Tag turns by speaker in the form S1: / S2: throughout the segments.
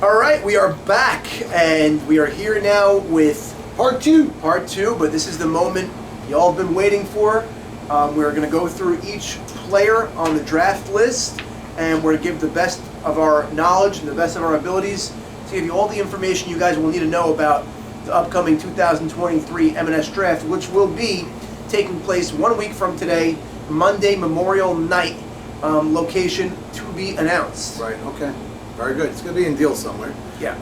S1: All right, we are back, and we are here now with
S2: Part two.
S1: part two, but this is the moment y'all have been waiting for. We're going to go through each player on the draft list, and we're going to give the best of our knowledge and the best of our abilities to give you all the information you guys will need to know about the upcoming 2023 M&S Draft, which will be taking place 1 week from today, Monday, Memorial Night. Location to be announced.
S2: Right, okay. Very good. It's going to be in deal somewhere.
S1: Yeah.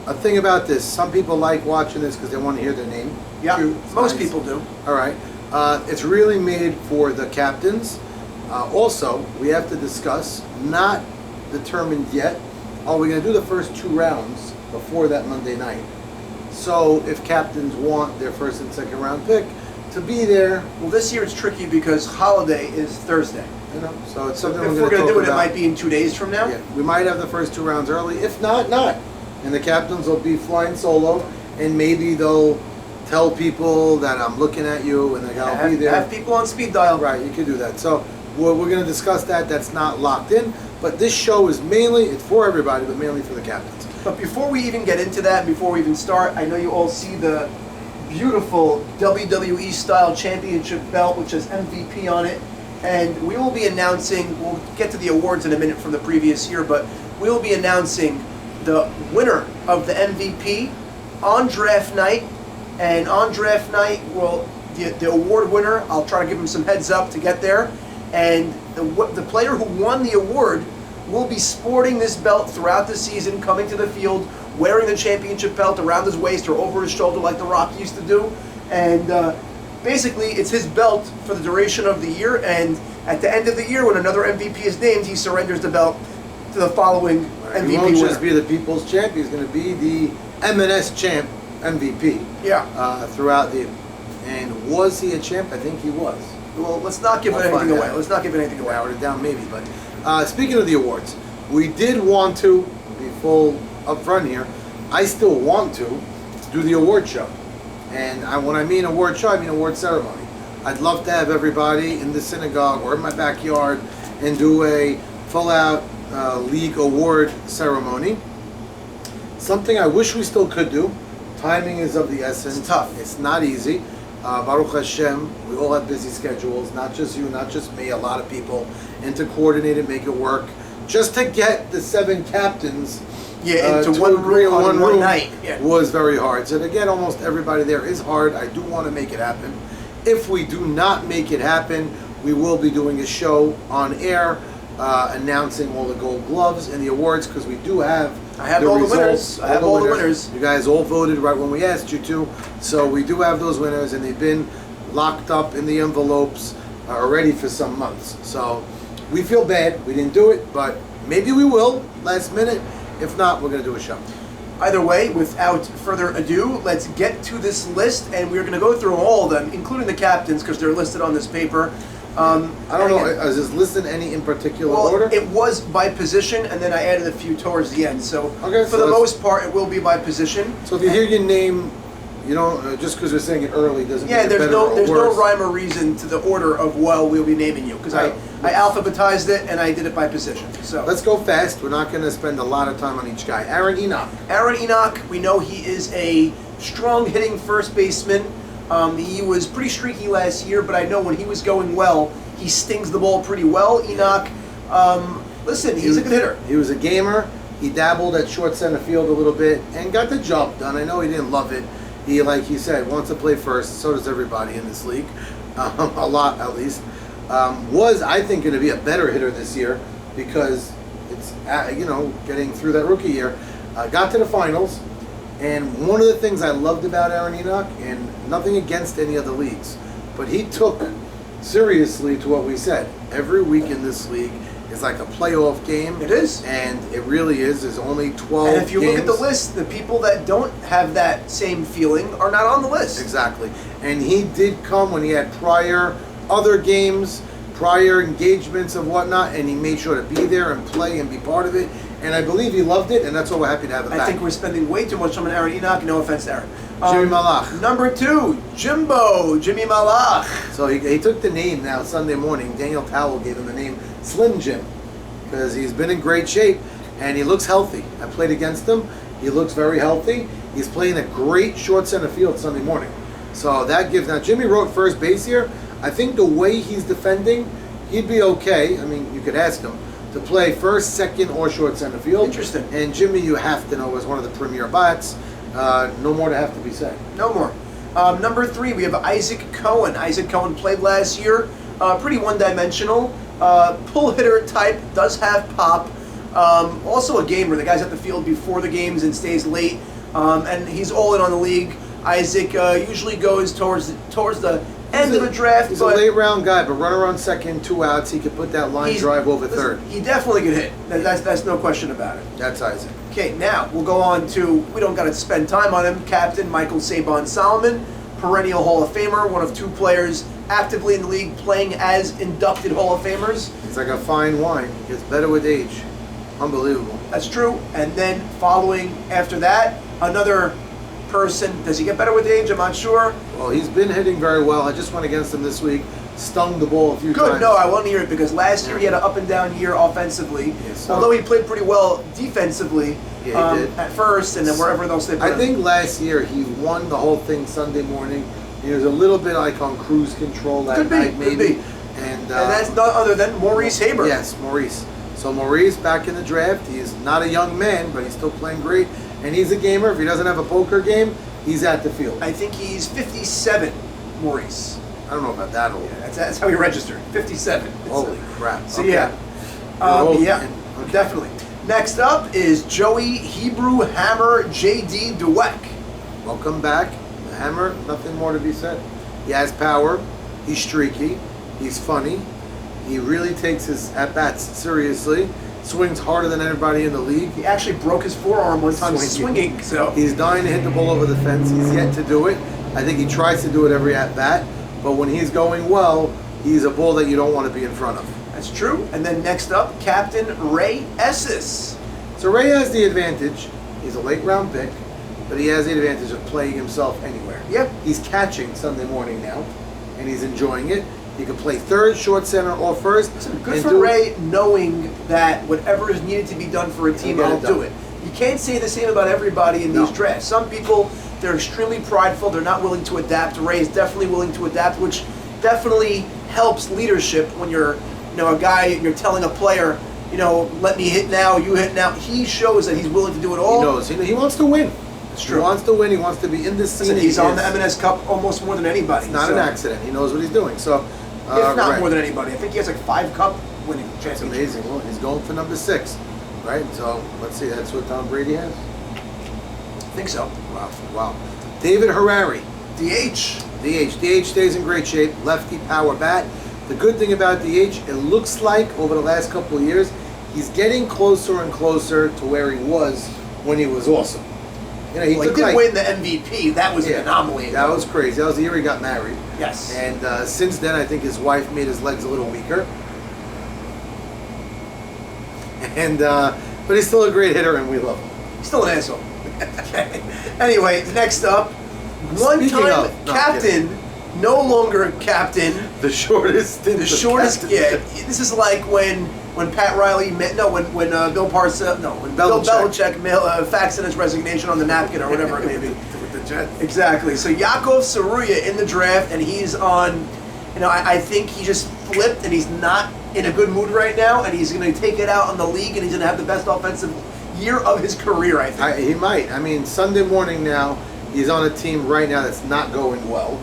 S2: A thing about this, some people like watching this because they want to hear their name.
S1: Yeah,
S2: Cute.
S1: most
S2: Nice.
S1: people do.
S2: All right. It's really made for the captains. Also, we have to discuss, not determined yet, are we going to do the first 2 rounds before that Monday night? So if captains want their first and second round pick to be there,
S1: Well, this year it's tricky because holiday is Thursday.
S2: you know, so it's
S1: So
S2: something
S1: if
S2: we're
S1: we're
S2: going
S1: going
S2: to
S1: to do it,
S2: talk
S1: it
S2: about.
S1: might be in 2 days from now.
S2: Yeah, we might have the first 2 rounds early. If not, not. And the captains will be flying solo, and maybe they'll tell people that I'm looking at you, and I'll be there.
S1: Have people on speed dial.
S2: Right, you can do that. So we're going to discuss that. That's not locked in, but this show is mainly, it's for everybody, but mainly for the captains.
S1: But before we even get into that, before we even start, I know you all see the beautiful WWE style championship belt, which has MVP on it. And we will be announcing, we'll get to the awards in a minute from the previous year, but we will be announcing the winner of the MVP on draft night. And on draft night, well, the award winner, I'll try to give him some heads up to get there. And the player who won the award will be sporting this belt throughout the season, coming to the field, wearing the championship belt around his waist or over his shoulder like The Rock used to do. And basically, it's his belt for the duration of the year. And at the end of the year, when another MVP is named, he surrenders the belt to the following MVP
S2: He won't
S1: winner.
S2: just be the people's champ. He's going to be the M&S champ MVP.
S1: Yeah.
S2: Throughout the... And was he a champ? I think he was.
S1: Well, let's not give
S2: We'll
S1: anything
S2: find
S1: away.
S2: out.
S1: Let's not give anything away.
S2: Narrowed it down maybe, but speaking of the awards, we did want to be full up front here. I still want to do the award show, and when I mean award show, I mean award ceremony. I'd love to have everybody in the synagogue or in my backyard and do a full-out league award ceremony. Something I wish we still could do. Timing is of the essence.
S1: It's tough.
S2: It's not easy. Baruch Hashem, we all have busy schedules, not just you, not just me, a lot of people, and to coordinate and make it work. Just to get the 7 captains
S1: Into
S2: to
S1: one
S2: agree
S1: room
S2: on
S1: on
S2: one
S1: one
S2: room
S1: night. Yeah.
S2: was very hard. So to get almost everybody there is hard. I do want to make it happen. If we do not make it happen, we will be doing a show on air announcing all the gold gloves and the awards, because we do have
S1: I have
S2: the
S1: all the
S2: results,
S1: winners. I have all the winners.
S2: You guys all voted right when we asked you to. So we do have those winners, and they've been locked up in the envelopes already for some months. So we feel bad we didn't do it, but maybe we will last minute. If not, we're going to do a show.
S1: Either way, without further ado, let's get to this list, and we're going to go through all of them, including the captains, because they're listed on this paper.
S2: I don't know, is this listed any in particular order?
S1: It was by position, and then I added a few towards the end. So
S2: Okay,
S1: for
S2: so
S1: the
S2: let's-
S1: most part, it will be by position.
S2: So if you hear your name, you don't, just because we're saying it early doesn't
S1: Yeah,
S2: make it
S1: there's
S2: better
S1: no
S2: or
S1: there's
S2: worse.
S1: no rhyme or reason to the order of we'll be naming you, because I alphabetized it and I did it by position. So
S2: Let's go fast. We're not going to spend a lot of time on each guy. Aaron Enoch.
S1: Aaron Enoch, we know he is a strong hitting first baseman. He was pretty streaky last year, but I know when he was going well, he stings the ball pretty well. Enoch, listen, he's a good hitter.
S2: He was a gamer. He dabbled at short center field a little bit and got the job done. I know he didn't love it. He, like he said, wants to play first. So does everybody in this league, a lot at least. Was, I think, going to be a better hitter this year because it's, getting through that rookie year. Got to the finals. And one of the things I loved about Aaron Enoch, and nothing against any other leagues, but he took seriously to what we said. Every week in this league is like a playoff game.
S1: It is.
S2: And it really is. There's only 12
S1: And if you
S2: games.
S1: look at the list, the people that don't have that same feeling are not on the list.
S2: Exactly. And he did come when he had prior other games, prior engagements and whatnot, and he made sure to be there and play and be part of it. And I believe he loved it, and that's why we're happy to have him back.
S1: I think we're spending way too much time on Aaron Enoch. No offense to Aaron.
S2: Jimmy Malach.
S1: Number 2, Jimmy Malach.
S2: So he took the name now Sunday morning. Daniel Powell gave him the name Slim Jim because he's been in great shape. and he looks healthy. I played against him. He looks very healthy. He's playing a great short center field Sunday morning. So that gives, now Jimmy wrote first base here. I think the way he's defending, he'd be okay. I mean, you could ask him to play first, second, or short center field.
S1: Interesting.
S2: And Jimmy, you have to know, is one of the premier bats. No more to have to be said.
S1: No more. Number 3, we have Isaac Cohen. Isaac Cohen played last year. Pretty one-dimensional. Pull hitter type, does have pop. Also a gamer. The guy's at the field before the games and stays late. And he's all in on the league. Isaac usually goes towards the end of the draft.
S2: He's a late round guy, but run around second, 2 outs. He could put that line drive over third.
S1: He definitely could hit. That's no question about it.
S2: That's Isaac.
S1: Okay, now we'll go on to, we don't got to spend time on him, Captain Michael Sabon Solomon, perennial Hall of Famer, one of 2 players actively in the league playing as inducted Hall of Famers.
S2: He's like a fine wine. He gets better with age. Unbelievable.
S1: That's true. And then following after that, another person. Does he get better with age? I'm not sure.
S2: Well, he's been hitting very well. I just went against him this week. Stung the ball a few times.
S1: Good. No, I want to hear it because last year he had an up and down year offensively.
S2: Yes,
S1: although he played pretty well defensively
S2: he did.
S1: at first and then wherever else they put
S2: I
S1: him.
S2: think last year he won the whole thing Sunday morning. He was a little bit like on cruise control that night, maybe.
S1: Could be.
S2: And
S1: that's not other than Maurice Haber.
S2: Yes, Maurice. So Maurice back in the draft. He's not a young man, but he's still playing great. And he's a gamer. If he doesn't have a poker game, he's at the field.
S1: I think he's 57, Maurice.
S2: I don't know about that old.
S1: Yeah, that's how he registered, 57.
S2: Holy crap.
S1: So
S2: Okay.
S1: yeah,
S2: Old
S1: yeah,
S2: man. Okay.
S1: definitely. Next up is Joey Hebrew Hammer J.D. Dweck.
S2: Welcome back. The Hammer, nothing more to be said. He has power. He's streaky. He's funny. He really takes his at-bats seriously. Swings harder than anybody in the league.
S1: He actually broke his forearm one time swinging. So
S2: He's dying to hit the ball over the fence. He's yet to do it. I think he tries to do it every at-bat. But when he's going well, he's a bull that you don't want to be in front of.
S1: that's true. And then next up, Captain Ray Esses.
S2: So Ray has the advantage. He's a late round pick, but he has the advantage of playing himself anywhere.
S1: Yep.
S2: He's catching Sunday morning now, and he's enjoying it. He can play third, short center, or first.
S1: Good for Ray knowing that whatever is needed to be done for a team, I'll do it. You can't say the same about everybody in these drafts. Some people, they're extremely prideful. They're not willing to adapt. Ray is definitely willing to adapt, which definitely helps leadership when you're, a guy, you're telling a player, let me hit now, you hit now. He shows that he's willing to do it all.
S2: He knows. He wants to win.
S1: It's true.
S2: He wants to win. He wants to be in this scene.
S1: He's on the M&S Cup almost more than anybody.
S2: It's not an accident. He knows what he's doing. So,
S1: if not more than anybody. I think he has like 5 cup winning championships.
S2: It's amazing. Well, he's going for number 6, right? So let's see. That's what Tom Brady has.
S1: I think so.
S2: Wow. David Harari.
S1: DH.
S2: DH stays in great shape. Lefty power bat. The good thing about DH, it looks like over the last couple of years, he's getting closer and closer to where he was when he was awesome. He
S1: did win the MVP. That was an anomaly.
S2: That was crazy. That was the year he got married.
S1: Yes.
S2: And since then, I think his wife made his legs a little weaker. And but he's still a great hitter, and we love him.
S1: Still an asshole. Anyway, next up, one-time captain, no longer captain.
S2: The shortest.
S1: The shortest. Yeah. This is like when Pat Riley met. No, when Bill Parcells. No, when Bill Belichick faxed in his resignation on the napkin or whatever it may be.
S2: With the Jets.
S1: Exactly. So Yaakov Saruya in the draft, and he's on. I think he just flipped, and he's not in a good mood right now, and he's going to take it out on the league, and he's going to have the best offensive year of his career, I think.
S2: He might. I mean, Sunday morning now, he's on a team right now that's not going well.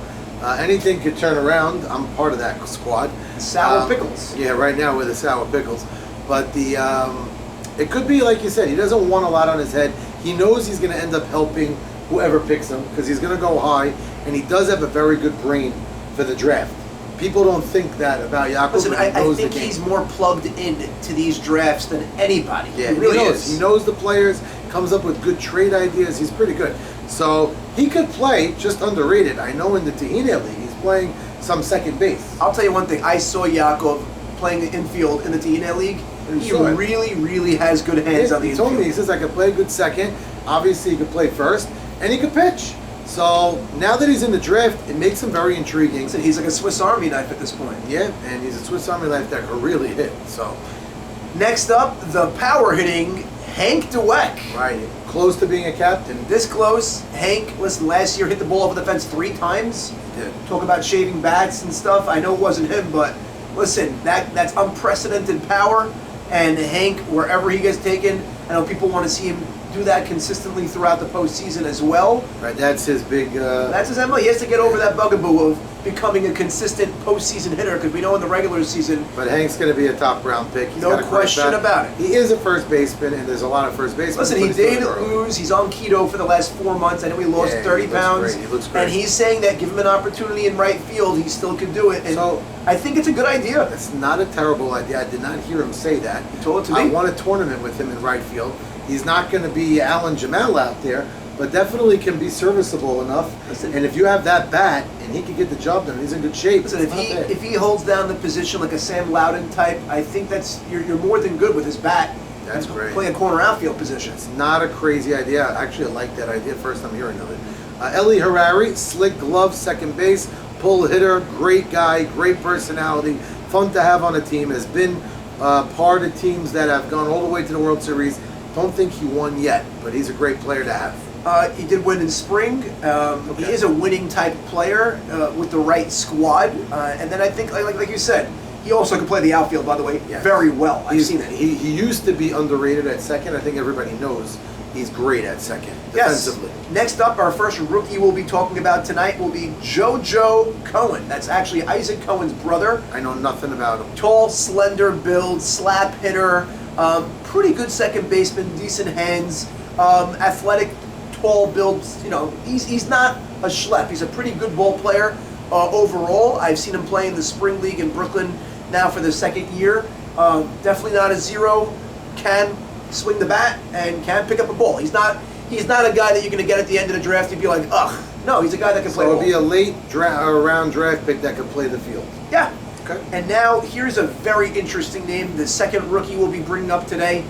S2: Anything could turn around. I'm part of that squad.
S1: Sour pickles.
S2: Yeah, right now we're the sour pickles. But it could be, like you said, he doesn't want a lot on his head. He knows he's going to end up helping whoever picks him because he's going to go high, and he does have a very good brain for the draft. People don't think that about Yaakov.
S1: Listen, I think he's more plugged in to these drafts than anybody.
S2: Yeah,
S1: he really
S2: knows.
S1: is.
S2: He knows the players, comes up with good trade ideas. He's pretty good. So he could play, just underrated. I know in the Tahina League, he's playing some second base.
S1: I'll tell you one thing. I saw Yaakov playing the infield in the Tahina League. He really, really has good hands on the infield.
S2: He told me, he says, I could play a good second. Obviously, he could play first, and he could pitch. So now that he's in the draft, it makes him very intriguing.
S1: Listen, he's like a Swiss Army knife at this point.
S2: Yeah, and he's a Swiss Army knife that could really hit. So
S1: next up, the power hitting Hank Dweck.
S2: Right, close to being a captain.
S1: This close. Hank, listen, last year hit the ball over the fence 3 times.
S2: He did.
S1: Talk about shaving bats and stuff. I know it wasn't him, but listen, that's unprecedented power. And Hank, wherever he gets taken, I know people want to see him do that consistently throughout the postseason as well.
S2: Right, that's his big.
S1: That's his MO. He has to get over that bugaboo of becoming a consistent postseason hitter, because we know in the regular season.
S2: But Hank's going to be a top round pick. He's
S1: No
S2: got a great
S1: question
S2: bat.
S1: about it.
S2: He is a first baseman, and there's a lot of first basemen.
S1: Listen, he did lose. He's on keto for the last 4 months. I know he lost
S2: Yeah,
S1: 30
S2: he looks
S1: pounds.
S2: great. He looks great.
S1: And he's saying that give him an opportunity in right field, he still could do it. And
S2: So-
S1: I think it's a good idea.
S2: It's not a terrible idea. I did not hear him say that.
S1: He told it to
S2: I
S1: me.
S2: want a tournament with him in right field. He's not going to be Alan Jamal out there, but definitely can be serviceable enough.
S1: Listen.
S2: And if you have that bat and he can get the job done, he's in good shape.
S1: Listen,
S2: It's not bad.
S1: if he holds down the position like a Sam Loudon type, I think that's you're more than good with his bat.
S2: That's great.
S1: Playing a corner outfield position.
S2: It's not a crazy idea. Actually, I like that idea. First time hearing of it. Eli Harari, slick glove, second base, pull hitter, great guy, great personality, fun to have on a team. Has been part of teams that have gone all the way to the World Series. Don't think he won yet, but he's a great player to have.
S1: He did win in spring. He is a winning type of player with the right squad. And then I think, like you said, he also can play the outfield, by the way,
S2: Yes.
S1: very well. I've seen it.
S2: He used to be underrated at second. I think everybody knows he's great at second
S1: Yes.
S2: defensively.
S1: Next up, our first rookie we'll be talking about tonight will be JoJo Cohen. That's actually Isaac Cohen's brother.
S2: I know nothing about him.
S1: Tall, slender build, slap hitter, pretty good second baseman, decent hands, athletic, tall build. You know, he's not a schlep. He's a pretty good ball player overall. I've seen him play in the spring league in Brooklyn now for the second year. Definitely not a zero. Can swing the bat and can pick up a ball. He's not a guy that you're going to get at the end of the draft and be like, ugh. No, he's a guy that can play
S2: So
S1: ball.
S2: it'll be a late round draft pick that could play the field.
S1: Yeah.
S2: Okay.
S1: And now here's a very interesting name. The second rookie we'll be bringing up today.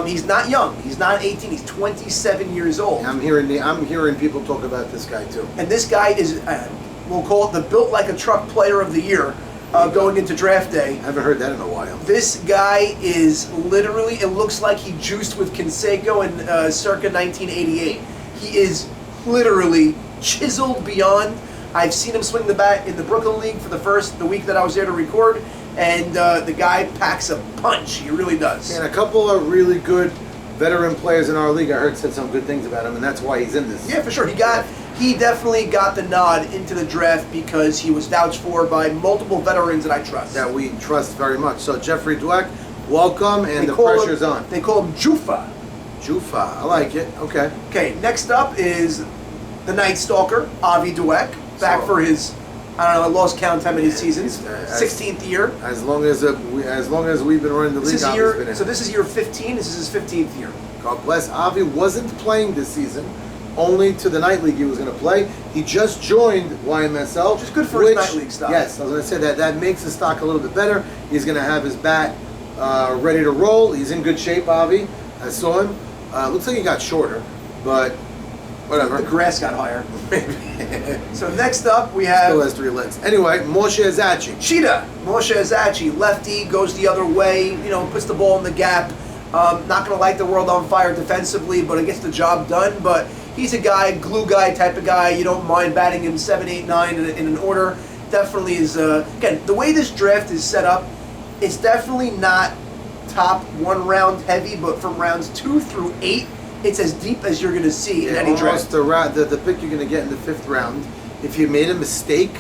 S1: He's not young. He's not 18. He's 27 years old.
S2: I'm hearing people talk about this guy too.
S1: And this guy is, we'll call it the built like a truck player of the year going into draft day.
S2: I haven't heard that in a while.
S1: This guy is literally, it looks like he juiced with Canseco in circa 1988. He is literally chiseled beyond. I've seen him swing the bat in the Brooklyn League for the week that I was there to record, and the guy packs a punch. He really does.
S2: And a couple of really good veteran players in our league I heard said some good things about him, and that's why he's in this.
S1: Yeah, for sure. He definitely got the nod into the draft because he was vouched for by multiple veterans that I trust.
S2: That we trust very much. So Jeffrey Dweck, welcome, and the
S1: call
S2: pressure's
S1: him,
S2: on.
S1: They call him Jufa.
S2: Jufa, I like it. Okay.
S1: Okay, next up is the Night Stalker, Avi Dweck, back
S2: So-
S1: for his, I don't know, I lost count how many seasons,
S2: as-
S1: 16th year.
S2: As long as we've been running the league,
S1: This is
S2: Avi's been in.
S1: so this is year 15. This is his 15th year.
S2: God bless. Avi wasn't playing this season. Only to the night league he was going to play. He just joined YMSL,
S1: Which is good for his night league stock.
S2: Yes, I was going to say that makes his stock a little bit better. He's going to have his bat ready to roll. He's in good shape, Avi. I saw him. Looks like he got shorter, but whatever.
S1: The grass got higher. So next up we have
S2: Still has 3 legs. Anyway, Moshe Azachi.
S1: Cheetah, Moshe Azachi, lefty, goes the other way, puts the ball in the gap. Not going to light the world on fire defensively, but it gets the job done. But he's a guy, glue guy type of guy. You don't mind batting him 7, 8, 9 in an order. Definitely is, again, the way this draft is set up, it's definitely not top 1 round heavy, but from rounds 2 through 8, it's as deep as you're going to see in any draft.
S2: The pick you're going to get in the 5th round. If you made a mistake,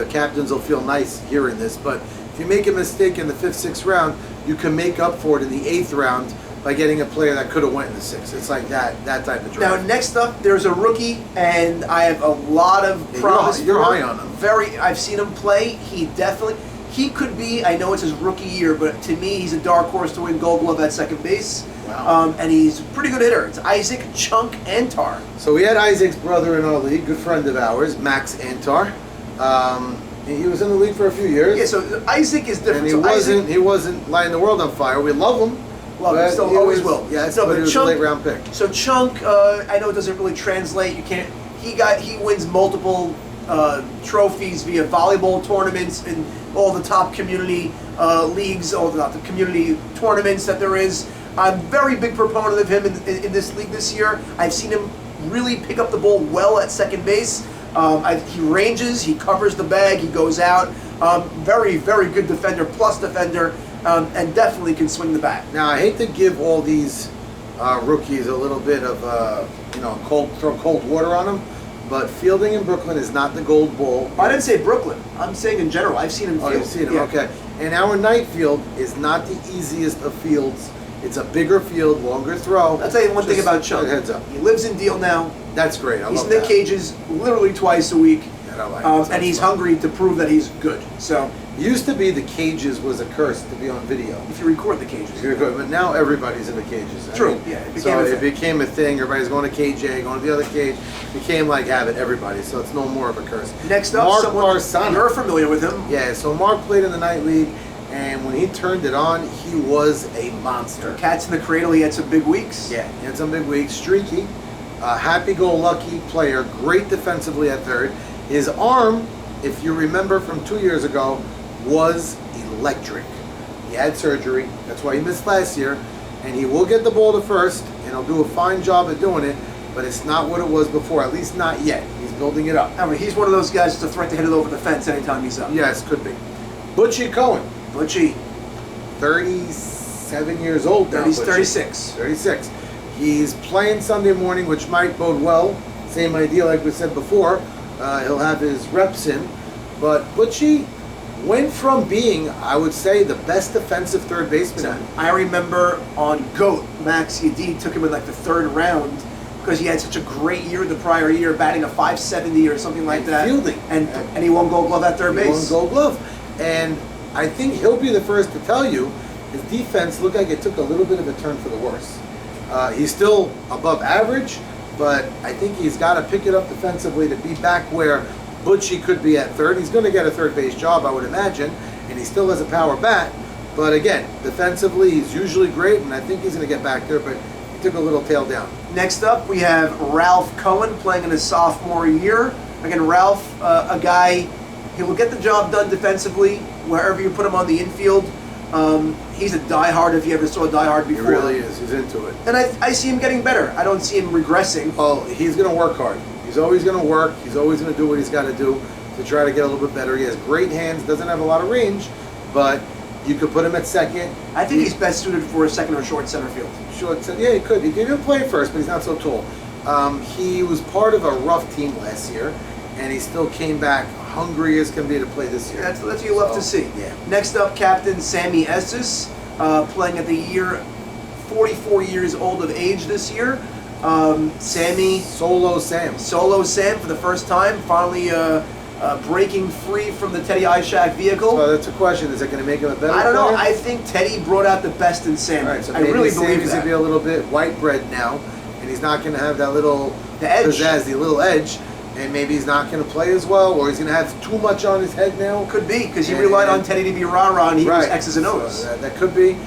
S2: captains will feel nice hearing this, but if you make a mistake in the 5th, 6th round, you can make up for it in the 8th round by getting a player that could have went in the 6th. It's like that type of
S1: Now,
S2: draft.
S1: next up, there's a rookie, and I have a lot of
S2: Yeah,
S1: promise.
S2: you're
S1: for
S2: high
S1: him.
S2: on him.
S1: I've seen him play. He could be, I know it's his rookie year, but to me, he's a dark horse to win Gold Glove at second base.
S2: Wow.
S1: And he's a pretty good hitter. It's Isaac Chunk Antar.
S2: So we had Isaac's brother in our league, good friend of ours, Max Antar. He was in the league for a few years.
S1: Yeah, so Isaac is different.
S2: And
S1: So
S2: he wasn't lighting the world on fire. We love him.
S1: Love him,
S2: but
S1: still
S2: he
S1: always
S2: was-
S1: will.
S2: Yeah,
S1: No,
S2: but he was
S1: Chunk-
S2: a late round pick.
S1: So Chunk, I know it doesn't really translate. You can't. He wins multiple trophies via volleyball tournaments and all the top community leagues, all the community tournaments that there is. I'm very big proponent of him in this league this year. I've seen him really pick up the ball well at second base. He ranges, he covers the bag, he goes out. Very, very good defender, plus defender, and definitely can swing the bat.
S2: Now, I hate to give all these rookies a little bit of, throw cold water on them, but fielding in Brooklyn is not the gold bull.
S1: I didn't say Brooklyn. I'm saying in general. I've seen him field.
S2: Oh, you've seen him,
S1: Yeah.
S2: okay. And our night field is not the easiest of fields. It's a bigger field, longer throw.
S1: I'll tell you one thing
S2: Just
S1: about Chung.
S2: heads up.
S1: He lives in Deal now.
S2: That's great. I
S1: He's
S2: love
S1: in the
S2: that.
S1: cages literally twice a week.
S2: That I like.
S1: And he's hungry to prove that he's good. So
S2: Used to be the cages was a curse to be on video.
S1: if you record the cages,
S2: But now everybody's in the cages.
S1: True, yeah, it became
S2: so
S1: a
S2: it
S1: thing.
S2: became a thing. Everybody's going to cage A, going to the other cage. Became like habit, everybody. So it's no more of a curse.
S1: next up,
S2: Mark
S1: someone
S2: Barsana.
S1: you're familiar with him.
S2: Yeah, so Mark played in the night league, and when he turned it on, he was a monster.
S1: Cats in the Cradle. He had some big weeks.
S2: Yeah, he had some big weeks. Streaky, happy-go-lucky player, great defensively at third. His arm, if you remember from 2 years ago, was electric. He had surgery. That's why he missed last year. And he will get the ball to first, and he'll do a fine job at doing it, but it's not what it was before, at least not yet. He's building it up.
S1: I mean, he's one of those guys that's a threat to hit it over the fence anytime he's up.
S2: Yes, could be. Butchie Cohen,
S1: Butchie,
S2: 37 years old now.
S1: he's
S2: Butchie.
S1: 36.
S2: 36. He's playing Sunday morning, which might bode well. Same idea like we said before. He'll have his reps in. But Butchie went from being, I would say, the best defensive third baseman.
S1: I remember on GOAT, Max Yadid took him in like the third round because he had such a great year the prior year, batting a 570 or something like
S2: And
S1: that.
S2: fielding.
S1: And he won Gold Glove at third
S2: He won
S1: base.
S2: Gold Glove. And I think he'll be the first to tell you his defense looked like it took a little bit of a turn for the worse. He's still above average, but I think he's got to pick it up defensively to be back where Butchie could be at third. He's going to get a third base job, I would imagine, and he still has a power bat. But again, defensively, he's usually great, and I think he's going to get back there, but he took a little tail down.
S1: Next up, we have Ralph Cohen playing in his sophomore year. Again, Ralph, a guy, he will get the job done defensively wherever you put him on the infield. He's a diehard if you ever saw a diehard
S2: He
S1: before.
S2: really is. He's into it.
S1: And I see him getting better. I don't see him regressing.
S2: Well, he's going to work hard. He's always going to work. He's always going to do what he's got to do to try to get a little bit better. He has great hands, doesn't have a lot of range, but you could put him at second.
S1: I think he's best suited for a second or short center field.
S2: Short, yeah, he could. He could play first, but he's not so tall. He was part of a rough team last year, and he still came back hungry as can be to play this year.
S1: That's what you love to see.
S2: Yeah.
S1: Next up, Captain Sammy Estes, playing at the year, 44 years old of age this year. Sammy,
S2: Solo Sam.
S1: Solo Sam for the first time, finally breaking free from the Teddy Ishak vehicle.
S2: So that's a question. Is it going to make him a better
S1: I don't know.
S2: player?
S1: I think Teddy brought out the best in Sammy.
S2: All right, so
S1: I
S2: maybe
S1: really
S2: Sammy's
S1: believe
S2: going to
S1: that.
S2: be a little bit white bread now, and he's not going to have that little
S1: The edge.
S2: pizzazz, the little edge, and maybe he's not going to play as well, or he's going to have too much on his head now.
S1: Could be, because he
S2: And-
S1: relied on Teddy to be rah-rah, and he was
S2: Right.
S1: X's and O's.
S2: So that could be.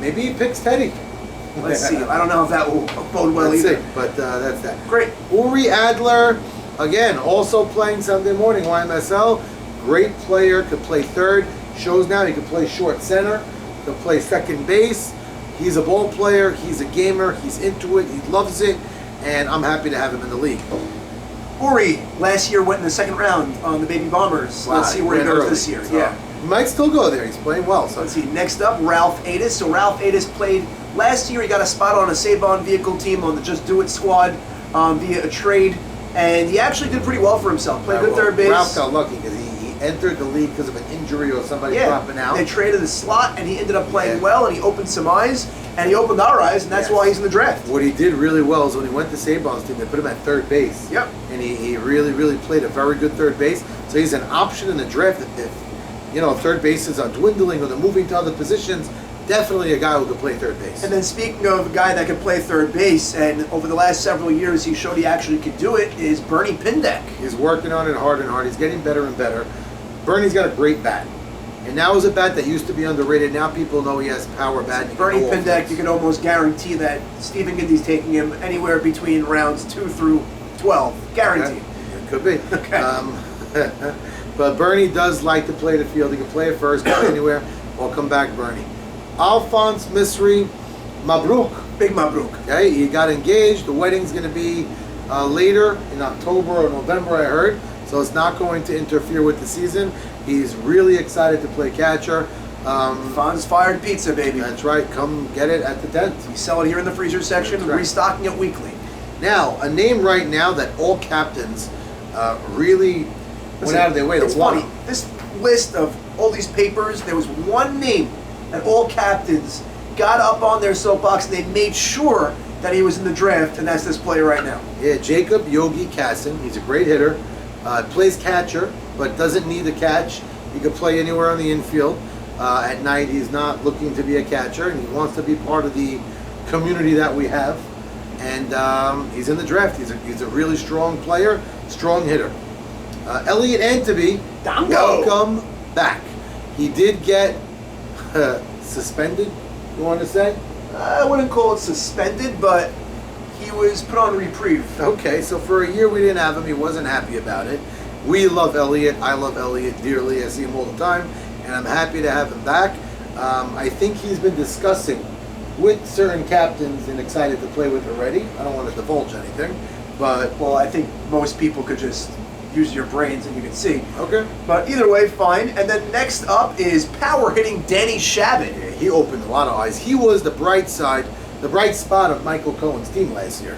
S2: Maybe he picks Teddy.
S1: Let's see. I don't know if that will bode well
S2: Let's
S1: either.
S2: see, but that's that.
S1: Great.
S2: Uri Adler, again, also playing Sunday morning YMSL. Great player, could play third. Shows now he can play short center, could play second base. He's a ball player, he's a gamer, he's into it, he loves it, and I'm happy to have him in the league.
S1: Uri, last year went in the second round on the Baby Bombers.
S2: Wow,
S1: Let's see where he
S2: went
S1: goes
S2: early.
S1: this year.
S2: So,
S1: Yeah.
S2: he might still go there, he's playing well. So
S1: Let's see. Next up, Ralph Adis. So Ralph Adis played last year. He got a spot on a Saban vehicle team on the Just Do It squad via a trade, and he actually did pretty well for himself. Played good third base.
S2: Ralph got lucky because he entered the league because of an injury or somebody dropping out.
S1: They traded the slot, and he ended up playing
S2: Yeah.
S1: well, and he opened some eyes, and he opened our eyes, and that's
S2: Yes.
S1: why he's in the draft.
S2: What he did really well is when he went to Saban's team, they put him at third base.
S1: Yep.
S2: And he really, really played a very good third base. So he's an option in the draft if third bases are dwindling or they're moving to other positions. Definitely a guy who could play third base.
S1: And then speaking of a guy that could play third base, and over the last several years he showed he actually could do it, is Bernie Pindeck.
S2: He's working on it hard and hard. He's getting better and better. Bernie's got a great bat. And now is a bat that used to be underrated. Now people know he has power bat. and he can
S1: Bernie
S2: go all
S1: Pindeck,
S2: fields.
S1: you can almost guarantee that Stephen Gindy's taking him anywhere between rounds 2 through 12. Guaranteed.
S2: It could be.
S1: Okay.
S2: But Bernie does like to play the field. He can play it first, play anywhere. Welcome back, Bernie. Alphonse Misri, Mabruk.
S1: Big Mabruk.
S2: Okay, he got engaged. The wedding's going to be later in October or November, I heard. So it's not going to interfere with the season. He's really excited to play catcher.
S1: Fonz Fired Pizza, baby.
S2: That's right. Come get it at the tent.
S1: We sell it here in the freezer section.
S2: That's right.
S1: Restocking it weekly.
S2: Now, a name right now that all captains really went
S1: Listen,
S2: out of their way to
S1: it's
S2: want.
S1: funny. This list of all these papers, there was one name that all captains got up on their soapbox and they made sure that he was in the draft, and that's this player right now.
S2: Yeah, Jacob Yogi Kassin. He's a great hitter. Plays catcher, but doesn't need a catch. He could play anywhere on the infield. At night, he's not looking to be a catcher, and he wants to be part of the community that we have. And he's in the draft. He's a really strong player, strong hitter. Elliot Anteby,
S1: Dongo.
S2: welcome back. He did get suspended, you want to say?
S1: I wouldn't call it suspended, but he was put on reprieve.
S2: Okay, so for a year we didn't have him. He wasn't happy about it. We love Elliot. I love Elliot dearly. I see him all the time, and I'm happy to have him back. I think he's been discussing with certain captains and excited to play with already. I don't want to divulge anything, but
S1: Well, I think most people could just use your brains and you can see.
S2: okay.
S1: But either way, fine. And then next up is power hitting Danny Shabbat.
S2: Yeah, he opened a lot of eyes. He was the bright side, the bright spot of Michael Cohen's team last year.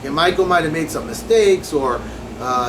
S2: Okay, Michael might have made some mistakes or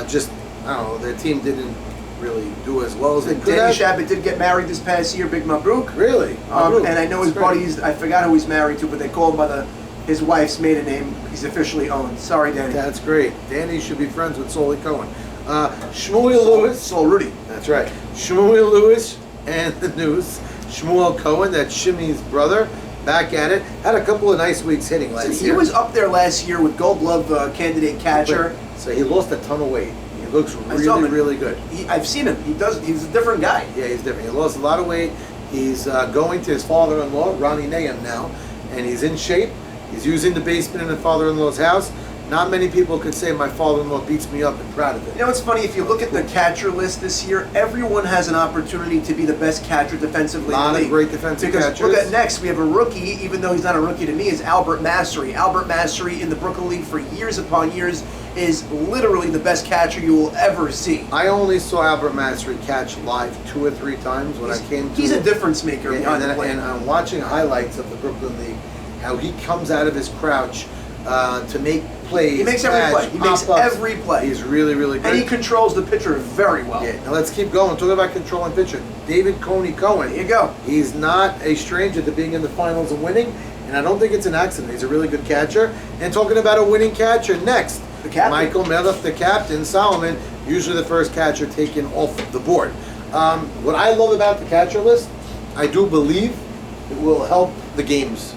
S2: just, I don't know, their team didn't really do as well as they could
S1: Danny
S2: have.
S1: Shabbat did get married this past year, Big Mabruk.
S2: Really?
S1: And I know his
S2: That's great.
S1: buddies, I forgot who he's married to, but they call him by his wife's maiden name. He's officially owned. Sorry, Danny.
S2: That's great. Danny should be friends with Solly Cohen. Shmuel Lewis.
S1: Sol Rudy.
S2: That's right. Shmuel Lewis and the news. Shmuel Cohen, that's Shimmy's brother, back at it. Had a couple of nice weeks hitting last
S1: He
S2: year.
S1: was up there last year with Gold Glove candidate catcher.
S2: So he lost a ton of weight. He looks
S1: I saw
S2: really,
S1: him.
S2: really good.
S1: I've seen him. He's a different guy.
S2: Yeah, he's different. He lost a lot of weight. He's going to his father-in-law, Ronnie Nahum, now, and he's in shape. He's using the basement in the father-in-law's house. Not many people could say my father-in-law beats me up and proud of it.
S1: You know, it's funny, if you look at the catcher list this year, everyone has an opportunity to be the best catcher defensively
S2: A lot
S1: in the
S2: of
S1: league.
S2: great defensive
S1: Because
S2: catchers.
S1: look at next, we have a rookie, even though he's not a rookie to me, is Albert Massery. Albert Massery in the Brooklyn League for years upon years is literally the best catcher you will ever see.
S2: I only saw Albert Massery catch live 2 or 3 times when I came to
S1: He's a difference maker
S2: Yeah,
S1: behind
S2: and,
S1: the plate.
S2: and I'm watching highlights of the Brooklyn League, how he comes out of his crouch to make plays.
S1: He makes every
S2: catch,
S1: play. He makes
S2: pop-ups.
S1: every play.
S2: He's really, really good.
S1: And he controls the pitcher very well.
S2: Yeah, now let's keep going. Talk about controlling pitcher. David Coney Cohen.
S1: There you go.
S2: He's not a stranger to being in the finals and winning, and I don't think it's an accident. He's a really good catcher. And talking about a winning catcher, next,
S1: The captain.
S2: Michael Melech, the captain, Solomon, usually the first catcher taken off the board. What I love about the catcher list, I do believe it will help the games.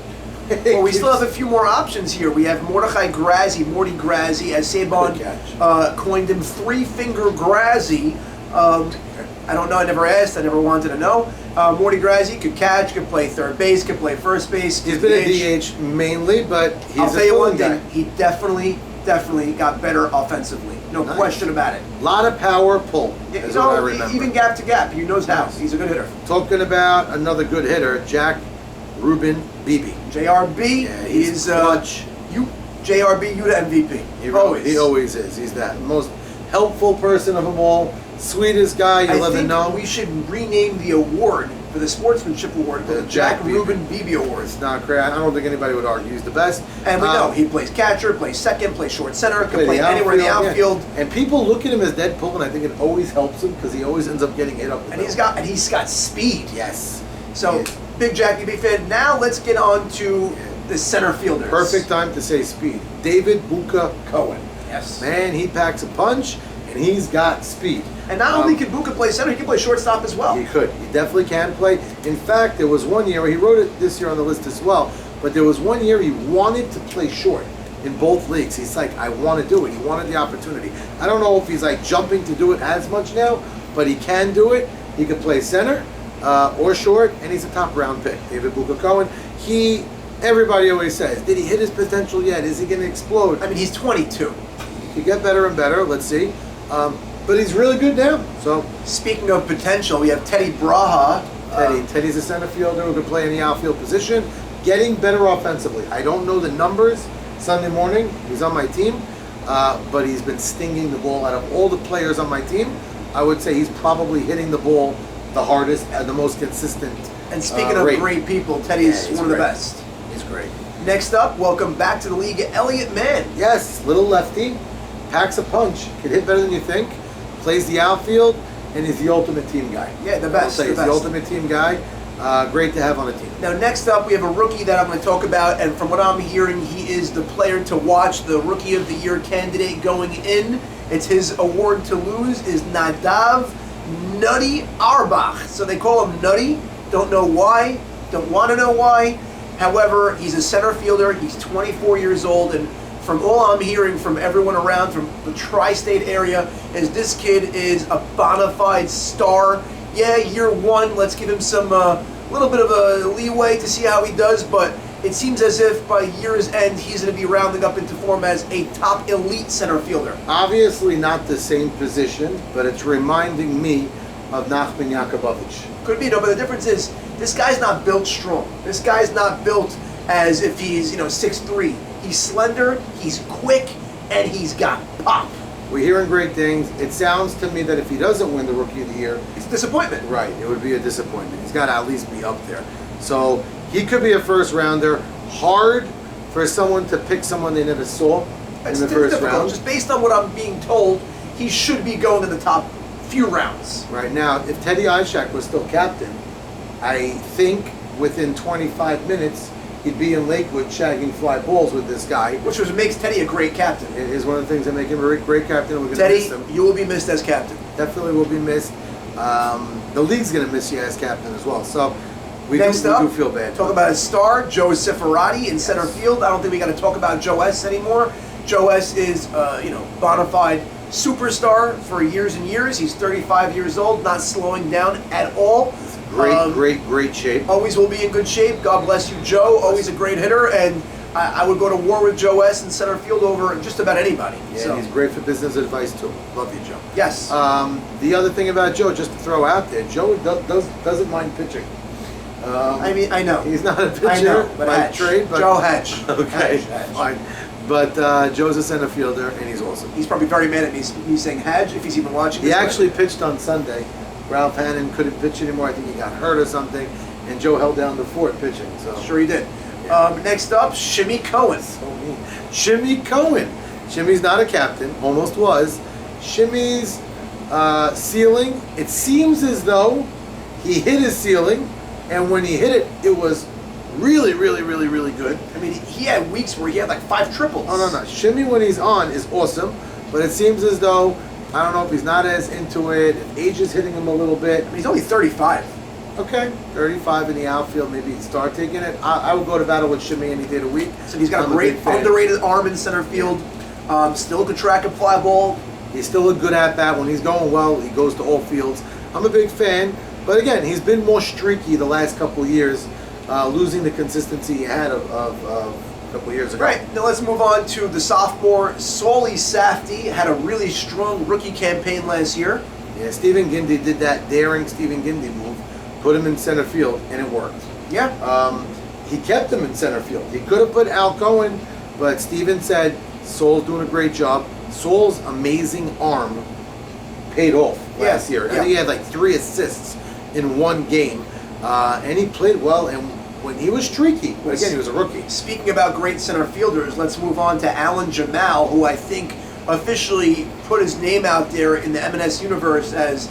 S1: Well, we still have a few more options here. We have Mordechai Grazi, Morty Grazi, as
S2: Good
S1: Saban
S2: catch.
S1: coined him, three-finger Grazi. I don't know, I never asked, I never wanted to know. Morty Grazi could catch, could play third base, could play first base.
S2: He's
S1: could
S2: been
S1: pitch.
S2: a DH mainly, but he's
S1: I'll
S2: a
S1: tell you one
S2: filling
S1: thing,
S2: guy.
S1: he definitely got better offensively. No
S2: Nice.
S1: question about it.
S2: A lot of power pull,
S1: Yeah,
S2: is
S1: you
S2: what I
S1: know,
S2: remember.
S1: even gap to gap, he knows how.
S2: Nice.
S1: He's a good hitter.
S2: Talking about another good hitter, Jack Rubin Beebe.
S1: JRB
S2: Yeah, he's
S1: is
S2: clutch.
S1: JRB, you the MVP.
S2: He always is. He's that most helpful person of them all. Sweetest guy you'll
S1: I
S2: ever
S1: think
S2: know.
S1: we should rename the award for the Sportsmanship Award
S2: The
S1: the Jack
S2: Jack Beebe.
S1: Rubin Beebe Award.
S2: It's not crazy. I don't think anybody would argue he's the best.
S1: And we know he plays catcher, plays second, plays short center, can play
S2: the
S1: anywhere in the outfield.
S2: yeah. And people look at him as Deadpool, and I think it always helps him because he always ends up getting hit up. the
S1: And he's
S2: middle.
S1: got speed.
S2: yes.
S1: So
S2: Yeah.
S1: big Jack Beebe fan. Now let's get on to the center fielders.
S2: Perfect time to say speed. David Buka Cohen.
S1: Yes.
S2: Man, he packs a punch, and he's got speed.
S1: And not only can Buka play center, he can play shortstop as well.
S2: He could. He definitely can play. In fact, there was one year, he wrote it this year on the list as well, but there was one year he wanted to play short in both leagues. He's like, I want to do it. He wanted the opportunity. I don't know if he's like jumping to do it as much now, but he can do it. He could play center or short, and he's a top round pick. David Buka Cohen. Everybody always says, did he hit his potential yet? Is he going to explode?
S1: I mean, he's 22.
S2: He could get better and better. Let's see. But he's really good now. So
S1: Speaking of potential, we have Teddy Braha.
S2: Teddy's a center fielder who can play in the outfield position. getting better offensively. I don't know the numbers. Sunday morning, he's on my team, but he's been stinging the ball. Out of all the players on my team, I would say he's probably hitting the ball the hardest and the most consistent.
S1: And speaking of
S2: rate.
S1: great people, Teddy's
S2: Yeah, he's
S1: one of the
S2: great.
S1: best.
S2: He's great.
S1: Next up, welcome back to the league, Elliot Mann.
S2: Yes, little lefty, packs a punch, can hit better than you think, plays the outfield, and he's the ultimate team guy.
S1: Yeah, the best.
S2: I'll say
S1: The
S2: he's the
S1: best.
S2: ultimate team guy. Great to have on the team.
S1: Now, next up, we have a rookie that I'm going to talk about, and from what I'm hearing, he is the player to watch, the Rookie of the Year candidate going in. It's his award to lose is Nadav Nutty Arbach. So they call him Nutty. Don't know why. Don't want to know why. However, he's a center fielder. He's 24 years old, and from all I'm hearing from everyone around from the tri-state area is this kid is a bona fide star. Yeah, year one, let's give him some little bit of a leeway to see how he does, but it seems as if by year's end he's going to be rounding up into form as a top elite center fielder.
S2: Obviously not the same position, but it's reminding me of Nachman Yakubovich.
S1: Could be, no, but the difference is this guy's not built strong. This guy's not built as if he's 6'3". He's slender, he's quick, and he's got pop.
S2: We're hearing great things. It sounds to me that if he doesn't win the Rookie of the Year,
S1: It's a disappointment.
S2: right, it would be a disappointment. He's got to at least be up there. So he could be a first rounder. Hard for someone to pick someone they never saw
S1: It's
S2: in the first
S1: difficult.
S2: round.
S1: Just based on what I'm being told, he should be going in the top few rounds.
S2: Right now, if Teddy Ishak was still captain, I think within 25 minutes he'd be in Lakewood shagging fly balls with this guy.
S1: Which makes Teddy a great captain.
S2: It is one of the things that make him a great captain. We're going to
S1: Teddy,
S2: miss him.
S1: you will be missed as captain.
S2: Definitely will be missed. The league's going to miss you as captain as well. So we
S1: Next
S2: do
S1: up,
S2: feel bad.
S1: talk about a star, Joe Ciferati in center field. I don't think we got to talk about Joe S anymore. Joe S is, bona fide superstar for years and years. He's 35 years old, not slowing down at all.
S2: Great shape.
S1: Always will be in good shape. God bless you, Joe. Always a great hitter, and I would go to war with Joe S in center field over just about anybody.
S2: Yeah,
S1: So,
S2: he's great for business advice too. Love you, Joe.
S1: yes.
S2: The other thing about Joe, just to throw out there, Joe doesn't mind pitching.
S1: I know.
S2: He's not a pitcher
S1: I know, but
S2: by
S1: Hatch.
S2: trade, but
S1: Joe Hatch.
S2: okay,
S1: Hatch.
S2: fine. But Joe's a center fielder, and he's awesome.
S1: He's probably very mad at me saying Hatch if he's even watching
S2: He
S1: this.
S2: actually pitched on Sunday. Ralph Hannon couldn't pitch anymore. I think he got hurt or something, and Joe held down the fort pitching. So
S1: Sure he did.
S2: Yeah.
S1: Next up, Shimmy Cohen.
S2: So mean. Shimmy Cohen. Shimmy's not a captain. Almost was. Shimmy's ceiling. It seems as though he hit his ceiling, and when he hit it, it was really good.
S1: I mean, he had weeks where he had like 5 triples.
S2: Oh, no. Shimmy, when he's on, is awesome, but it seems as though, I don't know if he's not as into it, if age is hitting him a little bit.
S1: I mean, he's only 35.
S2: Okay, 35 in the outfield, maybe he'd start taking it. I would go to battle with Shimmy any day of the week.
S1: So he's got
S2: I'm
S1: a great
S2: big fan.
S1: underrated arm in center field. Still could track a fly ball.
S2: He's still a good at bat. When he's going well, he goes to all fields. I'm a big fan, but again, he's been more streaky the last couple of years, losing the consistency he had of a couple of years ago.
S1: Right, now let's move on to the sophomore. Solly Safdie had a really strong rookie campaign last year.
S2: Yeah, Stephen Gindy did that daring Stephen Gindy move, put him in center field, and it worked.
S1: Yeah.
S2: He kept him in center field. He could have put Al Cohen, but Stephen said, Saul's doing a great job. Saul's amazing arm paid off last year. I think he had like 3 assists in one game, and he played well, and when he was streaky, but again, he was a rookie.
S1: Speaking about great center fielders, let's move on to Alan Jamal, who I think officially put his name out there in the M&S universe as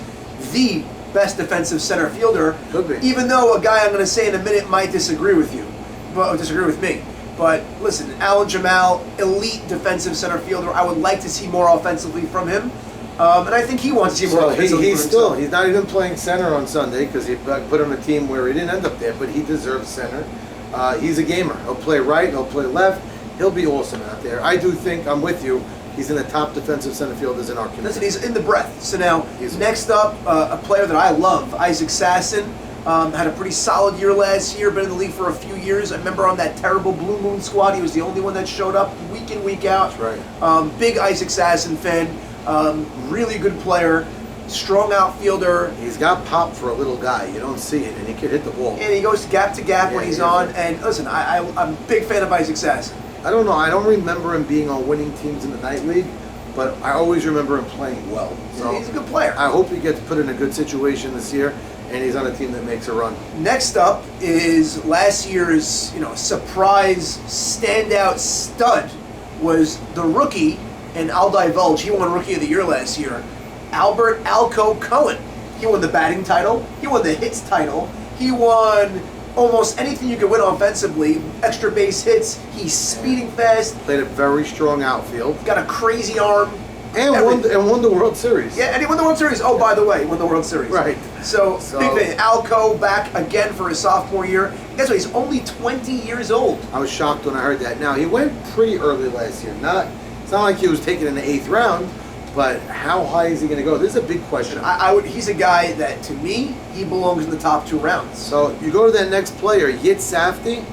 S1: the best defensive center fielder.
S2: Could be.
S1: Even though a guy I'm going to say in a minute might disagree with you, but disagree with me. But listen, Alan Jamal, elite defensive center fielder. I would like to see more offensively from him, and I think he wants to see more
S2: So
S1: offensively
S2: he's
S1: from
S2: still,
S1: himself.
S2: he's not even playing center on Sunday because he put on a team where he didn't end up there, but he deserves center. He's a gamer. He'll play right, he'll play left. He'll be awesome out there. I do think, I'm with you, he's in the top defensive center fielders in our community.
S1: Listen, he's in the breath. So now,
S2: He's-
S1: next up, a player that I love, Isaac Sasson. Had a pretty solid year last year, been in the league for a few years. I remember on that terrible Blue Moon squad, he was the only one that showed up week in, week out.
S2: That's right.
S1: Big Isaac Sasson fan, really good player. strong outfielder.
S2: He's got pop for a little guy. You don't see it, and he can hit the ball.
S1: And he goes gap to gap when
S2: Yeah,
S1: he's
S2: he
S1: on.
S2: is.
S1: And listen, I'm a big fan of Isaac Sass.
S2: I don't know. I don't remember him being on winning teams in the night league, but I always remember him playing well. So
S1: He's a good player.
S2: I hope he gets put in a good situation this year, and he's on a team that makes a run.
S1: Next up is last year's, surprise standout stud was the rookie, and I'll divulge, he won Rookie of the Year last year, Albert Alco Cohen. He won the batting title, he won the hits title, he won almost anything you could win offensively, extra base hits, he's speeding fast,
S2: Played a very strong outfield,
S1: got a crazy arm.
S2: and won the World Series.
S1: Yeah, and he won the World Series. Oh, by the way, he won the World Series.
S2: Right.
S1: So
S2: So-
S1: big fan. Alco back again for his sophomore year. Guess what? He's only 20 years old.
S2: I was shocked when I heard that. Now, he went pretty early last year. It's not like he was taken in the 8th round, but how high is he going to go? This is a big question.
S1: He's a guy that, to me, he belongs in the top 2 rounds.
S2: So you go to that next player, Yit Safdie.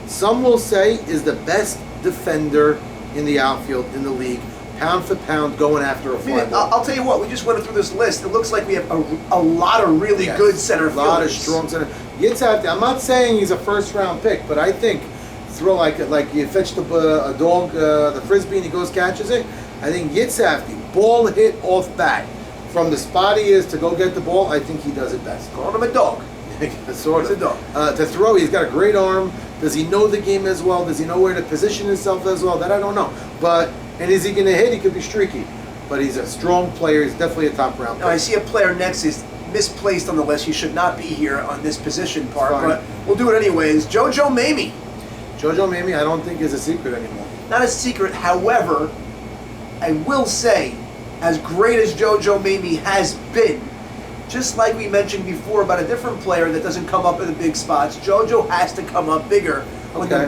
S2: Some will say is the best defender in the outfield in the league, pound for pound, going after a
S1: I
S2: fly
S1: mean,
S2: ball.
S1: I'll tell you what, we just went through this list. It looks like we have a lot of really
S2: Yes,
S1: good center
S2: a lot of
S1: fielders.
S2: strong center. Yit Safdie. I'm not saying he's a first round pick, but I think throw like you fetch a dog the frisbee and he goes catches it. I think Yit Safdie, ball hit off bat from the spot he is to go get the ball. I think he does it best.
S1: Calling him a dog.
S2: Sort
S1: He's a
S2: of.
S1: dog.
S2: To throw, he's got a great arm. Does he know the game as well? Does he know where to position himself as well? That I don't know. And is he going to hit? He could be streaky. But he's a strong player. He's definitely a top round
S1: Now, I
S2: pick.
S1: see a player next is misplaced on the list. He should not be here on this position part,
S2: Fine.
S1: but we'll do it anyways. JoJo Mamie.
S2: JoJo Mamie, I don't think is a secret anymore.
S1: Not a secret, however, I will say, as great as JoJo Mamie has been, just like we mentioned before about a different player that doesn't come up in the big spots, JoJo has to come up bigger when
S2: Okay.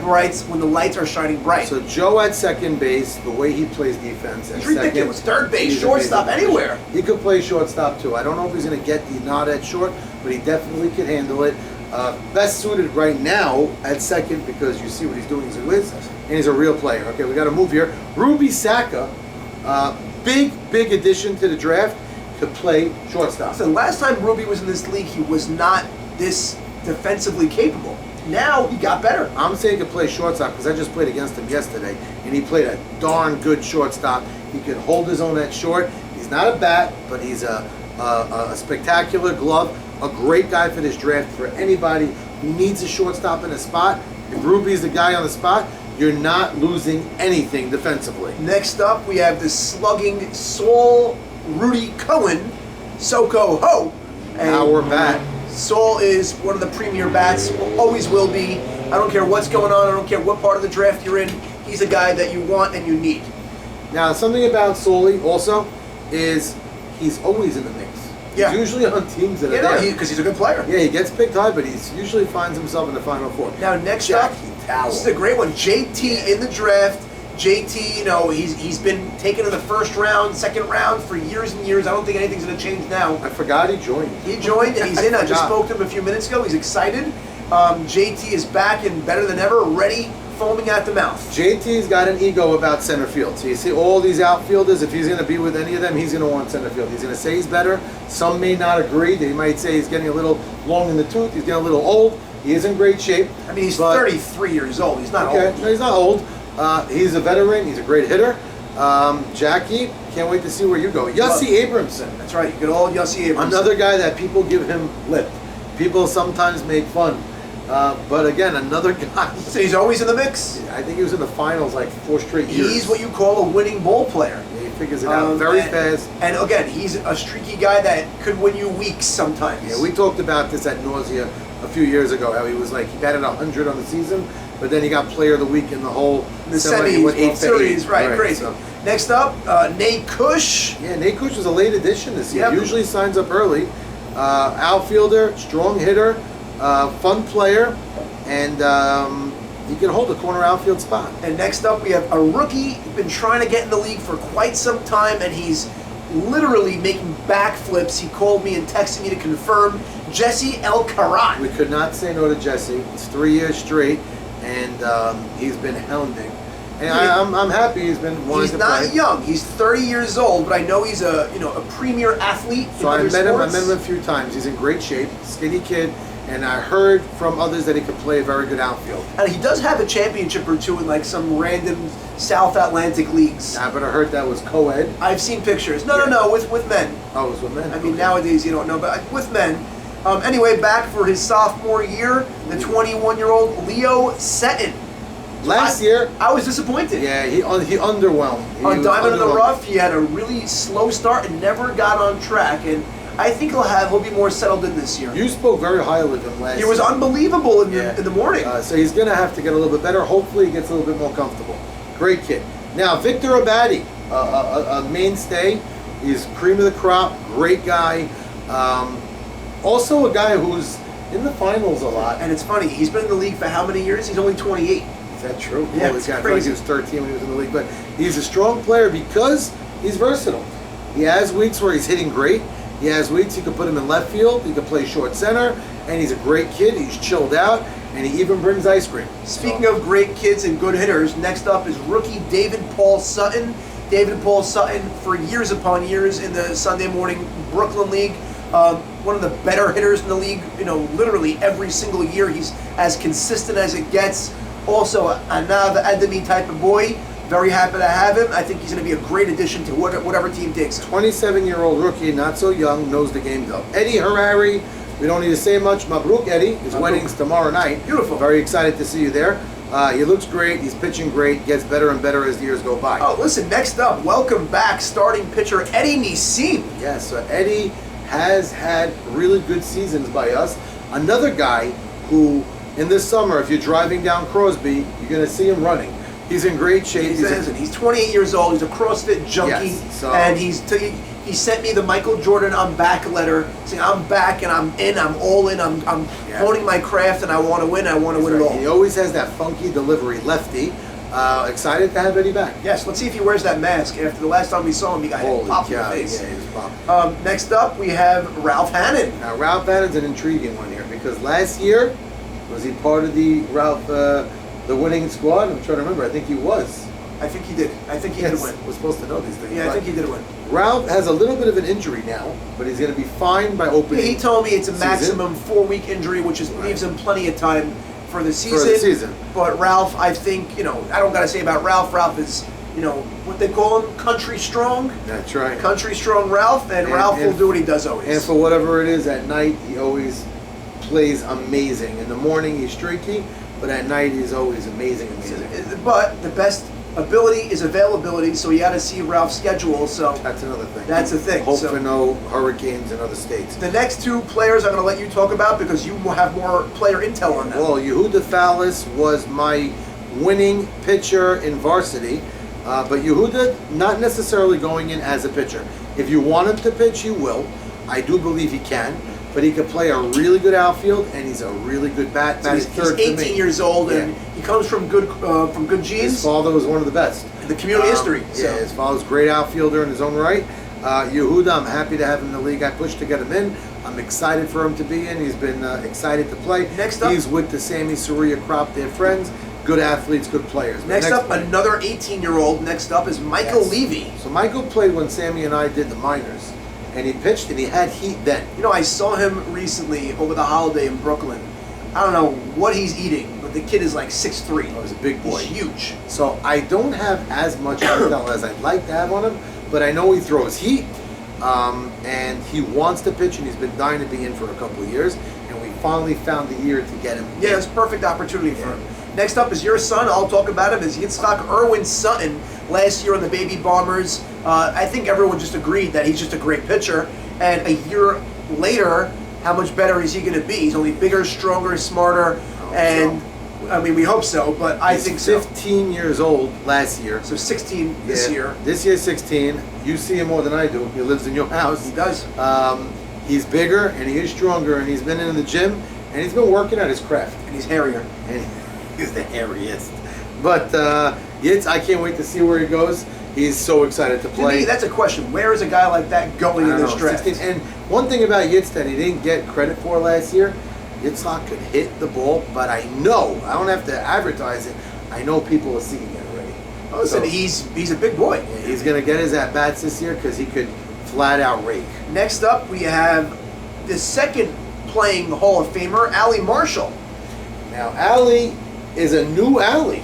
S1: when the lights are shining bright.
S2: So Joe at second base, the way he plays defense at
S1: He's ridiculous.
S2: second,
S1: Third base,
S2: he's
S1: shortstop,
S2: amazing.
S1: anywhere.
S2: He could play shortstop too. I don't know if he's going to get the nod at short, but he definitely could handle it. Best suited right now at second because you see what he's doing. He's a whiz, and he's a real player. Okay, we got to move here. Ruby Saka, big addition to the draft, could play shortstop.
S1: So last time Ruby was in this league, he was not this defensively capable. Now he got better.
S2: I'm saying he could play shortstop because I just played against him yesterday, and he played a darn good shortstop. He could hold his own at short. He's not a bat, but he's a spectacular glove. A great guy for this draft for anybody who needs a shortstop in a spot. If Ruby's the guy on the spot, you're not losing anything defensively.
S1: Next up, we have the slugging Saul Rudy Cohen, Soko Ho.
S2: Our bat.
S1: Saul is one of the premier bats, always will be. I don't care what's going on, I don't care what part of the draft you're in. He's a guy that you want and you need.
S2: Now, something about Soli also is he's always in the mix.
S1: Yeah.
S2: He's usually on teams that are
S1: Yeah, no,
S2: there.
S1: because he's a good player.
S2: Yeah, he gets picked high, but he usually finds himself in the Final Four.
S1: Now, next up,
S2: Jackie Towell.
S1: this is a great one. JT in the draft. JT, he's been taken in the first round, second round for years and years. I don't think anything's going to change now.
S2: I forgot he joined.
S1: He joined and he's in. I just
S2: forgot.
S1: spoke to him a few minutes ago. He's excited. JT is back and better than ever, ready, foaming at the mouth.
S2: JT's got an ego about center field. So you see all these outfielders, if he's going to be with any of them, he's going to want center field. He's going to say he's better. Some may not agree. They might say he's getting a little long in the tooth. He's getting a little old. He is in great shape.
S1: I mean, he's
S2: but-
S1: 33 years old. He's not
S2: Okay,
S1: old.
S2: no, he's not old. He's a veteran. He's a great hitter. Jackie, can't wait to see where you go. Yossi Abramson,
S1: That's right. Good old Yossi Abrams.
S2: another guy that people give him lip. People sometimes make fun. But again, another guy.
S1: So he's always in the mix.
S2: I think he was in the finals like 4 straight years.
S1: He's what you call a winning ball player.
S2: He figures it out very fast.
S1: And again, he's a streaky guy that could win you weeks sometimes.
S2: Yeah, we talked about this at nausea a few years ago. How he was like he batted 100 on the season, but then he got Player of the Week in the whole
S1: the
S2: semi,
S1: semis,
S2: what, 8
S1: World
S2: to 8.
S1: Series, right? Crazy.
S2: So.
S1: Next up, Nate Kush.
S2: Yeah, Nate Kush was a late addition this year.
S1: Yep.
S2: Usually signs up early. Outfielder, strong hitter, fun player, and he can hold a corner outfield spot.
S1: And next up, we have a rookie, been trying to get in the league for quite some time, and he's literally making backflips. He called me and texted me to confirm. Jesse El Karat.
S2: We could not say no to Jesse. It's 3 years straight, and he's been hounding And I'm happy he's been wanting
S1: He's
S2: to
S1: not
S2: play.
S1: young. He's 30 years old, but I know he's a premier athlete.
S2: So
S1: in
S2: I
S1: other
S2: met him. I
S1: sports.
S2: met him a few times. He's in great shape, skinny kid, and I heard from others that he could play a very good outfield.
S1: And he does have a championship or two in like some random South Atlantic leagues.
S2: But I heard that was co-ed.
S1: I've seen pictures. No, with men.
S2: Oh, it was with men.
S1: I mean,
S2: Okay.
S1: nowadays you don't know, but with men. Anyway, back for his sophomore year, the 21-year-old Leo Setton.
S2: Last year,
S1: I was disappointed.
S2: yeah, he underwhelmed. He
S1: On
S2: was
S1: Diamond in the
S2: underwhelmed.
S1: Rough, he had a really slow start and never got on track. And I think he'll be more settled in this year.
S2: You spoke very highly of him last
S1: He was
S2: year.
S1: unbelievable in
S2: Yeah.
S1: the morning.
S2: So he's going to have to get a little bit better. Hopefully he gets a little bit more comfortable. Great kid. Now, Victor Abadi, a mainstay. He's cream of the crop. Great guy. Also a guy who's in the finals a lot.
S1: And it's funny, he's been in the league for how many years? He's only 28.
S2: Is that true?
S1: Yeah,
S2: Holy
S1: it's
S2: cow, I feel like
S1: crazy.
S2: he was 13 when he was in the league. But he's a strong player because he's versatile. He has weeks where he's hitting great. He has weeks you can put him in left field. He can play short center. And he's a great kid. He's chilled out. And he even brings ice cream.
S1: Speaking of great kids and good hitters, next up is rookie David Paul Sutton. David Paul Sutton, for years upon years in the Sunday morning Brooklyn League, one of the better hitters in the league. Literally every single year he's as consistent as it gets. Also, a Nav Adami type of boy. Very happy to have him. I think he's going to be a great addition to whatever team takes him.
S2: 27-year-old rookie, not so young, knows the game though. Eddie Harari, we don't need to say much. Mabruk, Eddie. His
S1: Mabruk.
S2: wedding's tomorrow night.
S1: Beautiful.
S2: Very excited to see you there. He looks great. He's pitching great. Gets better and better as the years go by.
S1: Oh, listen, next up, welcome back starting pitcher Eddie Nissim.
S2: Yes, so Eddie has had really good seasons by us. Another guy who, in this summer, if you're driving down Crosby, you're going to see him running. He's in great shape.
S1: He's 28 years old. He's a CrossFit junkie,
S2: Yes, so-
S1: and he sent me the Michael Jordan "I'm back" letter, saying I'm back and I'm in, I'm all in, I'm
S2: Yeah.
S1: honing my craft and I want to win. I want to win it all.
S2: He always has that funky delivery lefty. Excited to have Eddie back.
S1: Yes, let's see if he wears that mask. After the last time we saw him, he got hit
S2: Holy
S1: pop in the
S2: cow,
S1: face.
S2: yeah, he was popping.
S1: Next up, we have Ralph Hannon.
S2: Now, Ralph Hannon's an intriguing one here because last year, was he part of the the winning squad? I'm trying to remember. I think he was.
S1: I think he did. I think he did win.
S2: We're supposed to know these things.
S1: Yeah, I
S2: but
S1: think he did win.
S2: Ralph has a little bit of an injury now, but he's going to be fine by
S1: Yeah,
S2: opening.
S1: he told me it's a
S2: season.
S1: maximum 4-week injury, which leaves him plenty of time for the season.
S2: For the season.
S1: But Ralph, I think, I don't got to say about Ralph. Ralph is, what they call him, country strong.
S2: That's right.
S1: Country strong Ralph, and Ralph will do what he does always.
S2: And for whatever it is, at night he always plays amazing. In the morning he's streaky, but at night he's always amazing.
S1: But the best ability is availability, so you got to see Ralph's schedule. So
S2: That's another thing.
S1: that's the thing.
S2: Hope
S1: So
S2: for no hurricanes in other states.
S1: the next two players I'm going to let you talk about because you have more player intel on them.
S2: Well, Yehuda Fallis was my winning pitcher in varsity, but Yehuda not necessarily going in as a pitcher. If you want him to pitch, he will. I do believe he can, but he could play a really good outfield, and he's a really good bat.
S1: So he's
S2: third for me.
S1: 18 years old, and
S2: Yeah.
S1: he comes from good
S2: His
S1: genes.
S2: father was one of the best.
S1: The community history.
S2: Yeah, his father's a great outfielder in his own right. Yehuda, I'm happy to have him in the league. I pushed to get him in. I'm excited for him to be in. He's been excited to play.
S1: Next up-
S2: he's with the Sammy Surya crop. They're friends. Good athletes, good players. But
S1: Next up,
S2: player.
S1: another 18-year-old. Next up is Michael
S2: Yes.
S1: Levy.
S2: So Michael played when Sammy and I did the minors, and he pitched and he had heat then.
S1: I saw him recently over the holiday in Brooklyn. I don't know what he's eating, but the kid is like 6'3".
S2: He was a big boy.
S1: He's huge.
S2: So I don't have as much intel as I'd like to have on him, but I know he throws heat, and he wants to pitch, and he's been dying to be in for a couple of years, and we finally found the year to get him.
S1: Yeah, it's a perfect opportunity for him. Next up is your son. I'll talk about him. Is Yitzchak Irwin Sutton. Last year on the Baby Bombers, I think everyone just agreed that he's just a great pitcher. And a year later, how much better is he going to be? He's only bigger, stronger, smarter, and I mean we hope so. But I
S2: He's
S1: think so.
S2: 15 years old last year.
S1: So 16 this
S2: Yeah.
S1: year.
S2: This year's 16. You see him more than I do. He lives in your house.
S1: He does.
S2: He's bigger and he is stronger, and he's been in the gym and he's been working at his craft.
S1: And he's hairier.
S2: And he's the hairiest. But I can't wait to see where he goes. He's so excited to
S1: To
S2: play.
S1: me, that's a question. Where is a guy like that going in
S2: I don't
S1: this
S2: know,
S1: draft?
S2: 16. And one thing about Yitz that he didn't get credit for last year, Yitzhak could hit the ball, but I don't have to advertise it. I know people are seeing it already.
S1: Listen,
S2: So,
S1: he's a big boy.
S2: he's going to get his at-bats this year because he could flat out rake.
S1: Next up, we have the second playing Hall of Famer, Allie Marshall.
S2: Now, Allie is a new Allie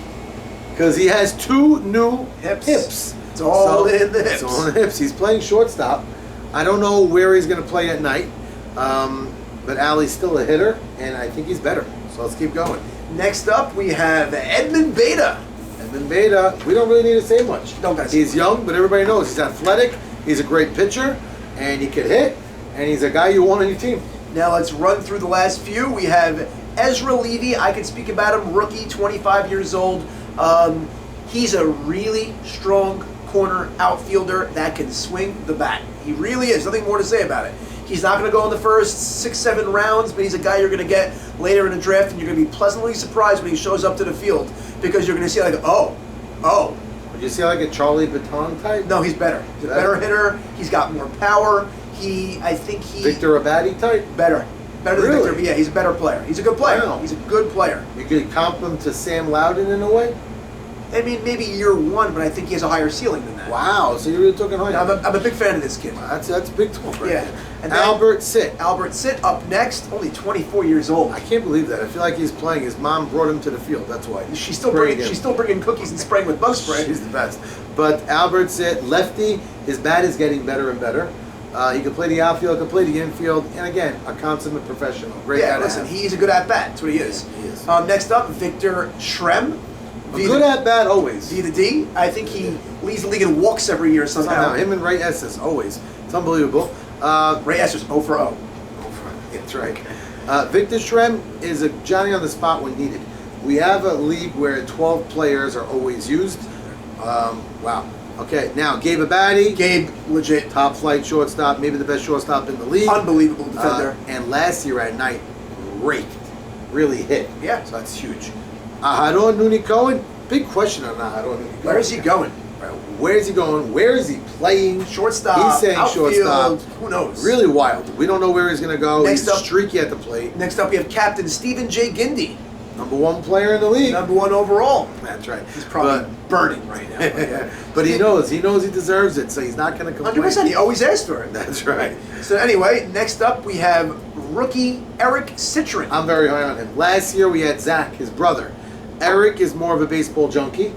S2: because he has 2 new
S1: Hips. It's all in the hips.
S2: It's all in the hips. He's playing shortstop. I don't know where he's going to play at night, but Allie's still a hitter, and I think he's better. So let's keep going.
S1: Next up, we have Edmund Beta.
S2: Edmund Beta, we don't really need to say much.
S1: Don't gotta say
S2: He's young, but everybody knows he's athletic, he's a great pitcher, and he can hit, and he's a guy you want on your team.
S1: Now let's run through the last few. We have Ezra Levy. I can speak about him. Rookie, 25 years old. He's a really strong corner outfielder that can swing the bat. He really is. Nothing more to say about it. He's not going to go in the first 6-7 rounds, but he's a guy you're going to get later in the draft, and you're going to be pleasantly surprised when he shows up to the field because you're going to see like, oh.
S2: Would you say like a Charlie Baton type?
S1: No, he's better. He's a better hitter. He's got more power. I think he
S2: Victor Abadi type?
S1: better than
S2: Really?
S1: Victor. Yeah, he's a better player. He's a good player.
S2: Wow.
S1: He's a good player.
S2: You could comp him to Sam Loudon in a way?
S1: I mean, maybe year 1, but I think he has a higher ceiling than that.
S2: Wow, so you're really talking high.
S1: I'm a big fan of this kid.
S2: That's a big talk right
S1: Yeah.
S2: there.
S1: And then-
S2: Albert Sitt.
S1: Albert Sitt up next, only 24 years old.
S2: I can't believe that. I feel like he's playing. His mom brought him to the field. That's why.
S1: She's still
S2: Spraying
S1: bringing
S2: him.
S1: cookies and spraying with bug spray.
S2: She's the best. But Albert Sitt, lefty, his bat is getting better and better. He can play the outfield, can play the infield, and again, a consummate professional. Great
S1: Yeah,
S2: guy to
S1: listen,
S2: have.
S1: he's a good at-bat. That's what he is.
S2: He is.
S1: Next up, Victor Schrem.
S2: A good at bat always.
S1: V to D. I think he leads the league in walks every year somehow.
S2: Somehow, him and Ray Estes always. It's unbelievable.
S1: Ray Estes 0 for 0.
S2: That's right. Victor Schrem is a Johnny on the spot when needed. We have a league where 12 players are always used. Wow. Okay, now Gabe Abadi,
S1: Gabe, legit.
S2: top flight shortstop, maybe the best shortstop in the league.
S1: Unbelievable defender.
S2: And last year at night, raked. Really hit.
S1: Yeah.
S2: So that's huge. Aharon Nuni Cohen, big question on Aharon Nuni Cohen.
S1: Where is he going?
S2: Right, where is he going? Where is he playing?
S1: Shortstop,
S2: He's saying
S1: outfield,
S2: shortstop.
S1: who knows?
S2: Really wild. We don't know where he's going to go.
S1: Next
S2: He's
S1: up-
S2: streaky at the plate.
S1: Next up, we have Captain Stephen J. Gindy,
S2: Number 1 player in the league.
S1: number 1 overall.
S2: That's right.
S1: He's probably burning right now. But, yeah.
S2: But he knows he deserves it, so he's not going to complain.
S1: 100%. He always asked for it.
S2: That's right.
S1: So anyway, next up we have rookie Eric Citron.
S2: I'm very high on him. Last year we had Zach, his brother. Eric is more of a baseball junkie.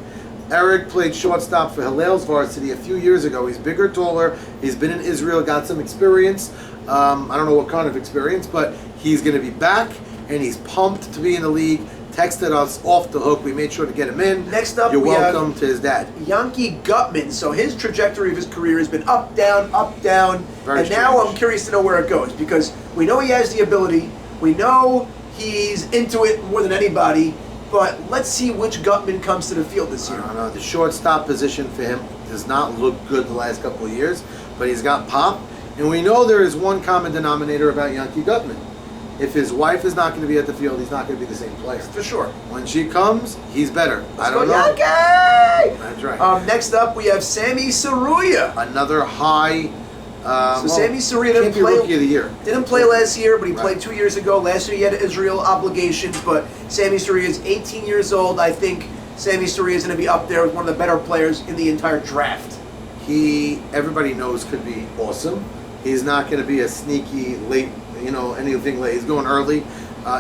S2: Eric played shortstop for Hillel's varsity a few years ago. He's bigger, taller. He's been in Israel, got some experience. I don't know what kind of experience, but he's going to be back, and he's pumped to be in the league. Texted us off the hook. We made sure to get him in.
S1: Next up,
S2: you're
S1: we have-
S2: welcome to his dad.
S1: Yankee Gutman. So his trajectory of his career has been up, down,
S2: Very
S1: and now
S2: strange.
S1: I'm curious to know where it goes because we know he has the ability. We know he's into it more than anybody. But let's see which Gutman comes to the field this
S2: I
S1: year.
S2: don't know. The shortstop position for him does not look good the last couple of years, but he's got pop. And we know there is one common denominator about Yankee Gutman. If his wife is not going to be at the field, he's not going to be the same player.
S1: For sure.
S2: When she comes, he's better.
S1: Let's
S2: I don't
S1: go
S2: know.
S1: Yankee!
S2: That's right.
S1: Next up, we have Sammy Saruya.
S2: Another high.
S1: Sammy Saruya
S2: can't be rookie of the year.
S1: Didn't play last year, but he
S2: Right.
S1: played 2 years ago. Last year he had Israel obligations, but Sammy Saruya is 18 years old. I think Sammy Saruya is going to be up there with one of the better players in the entire draft.
S2: Everybody knows could be awesome. He's not going to be a sneaky late, anything late. He's going early.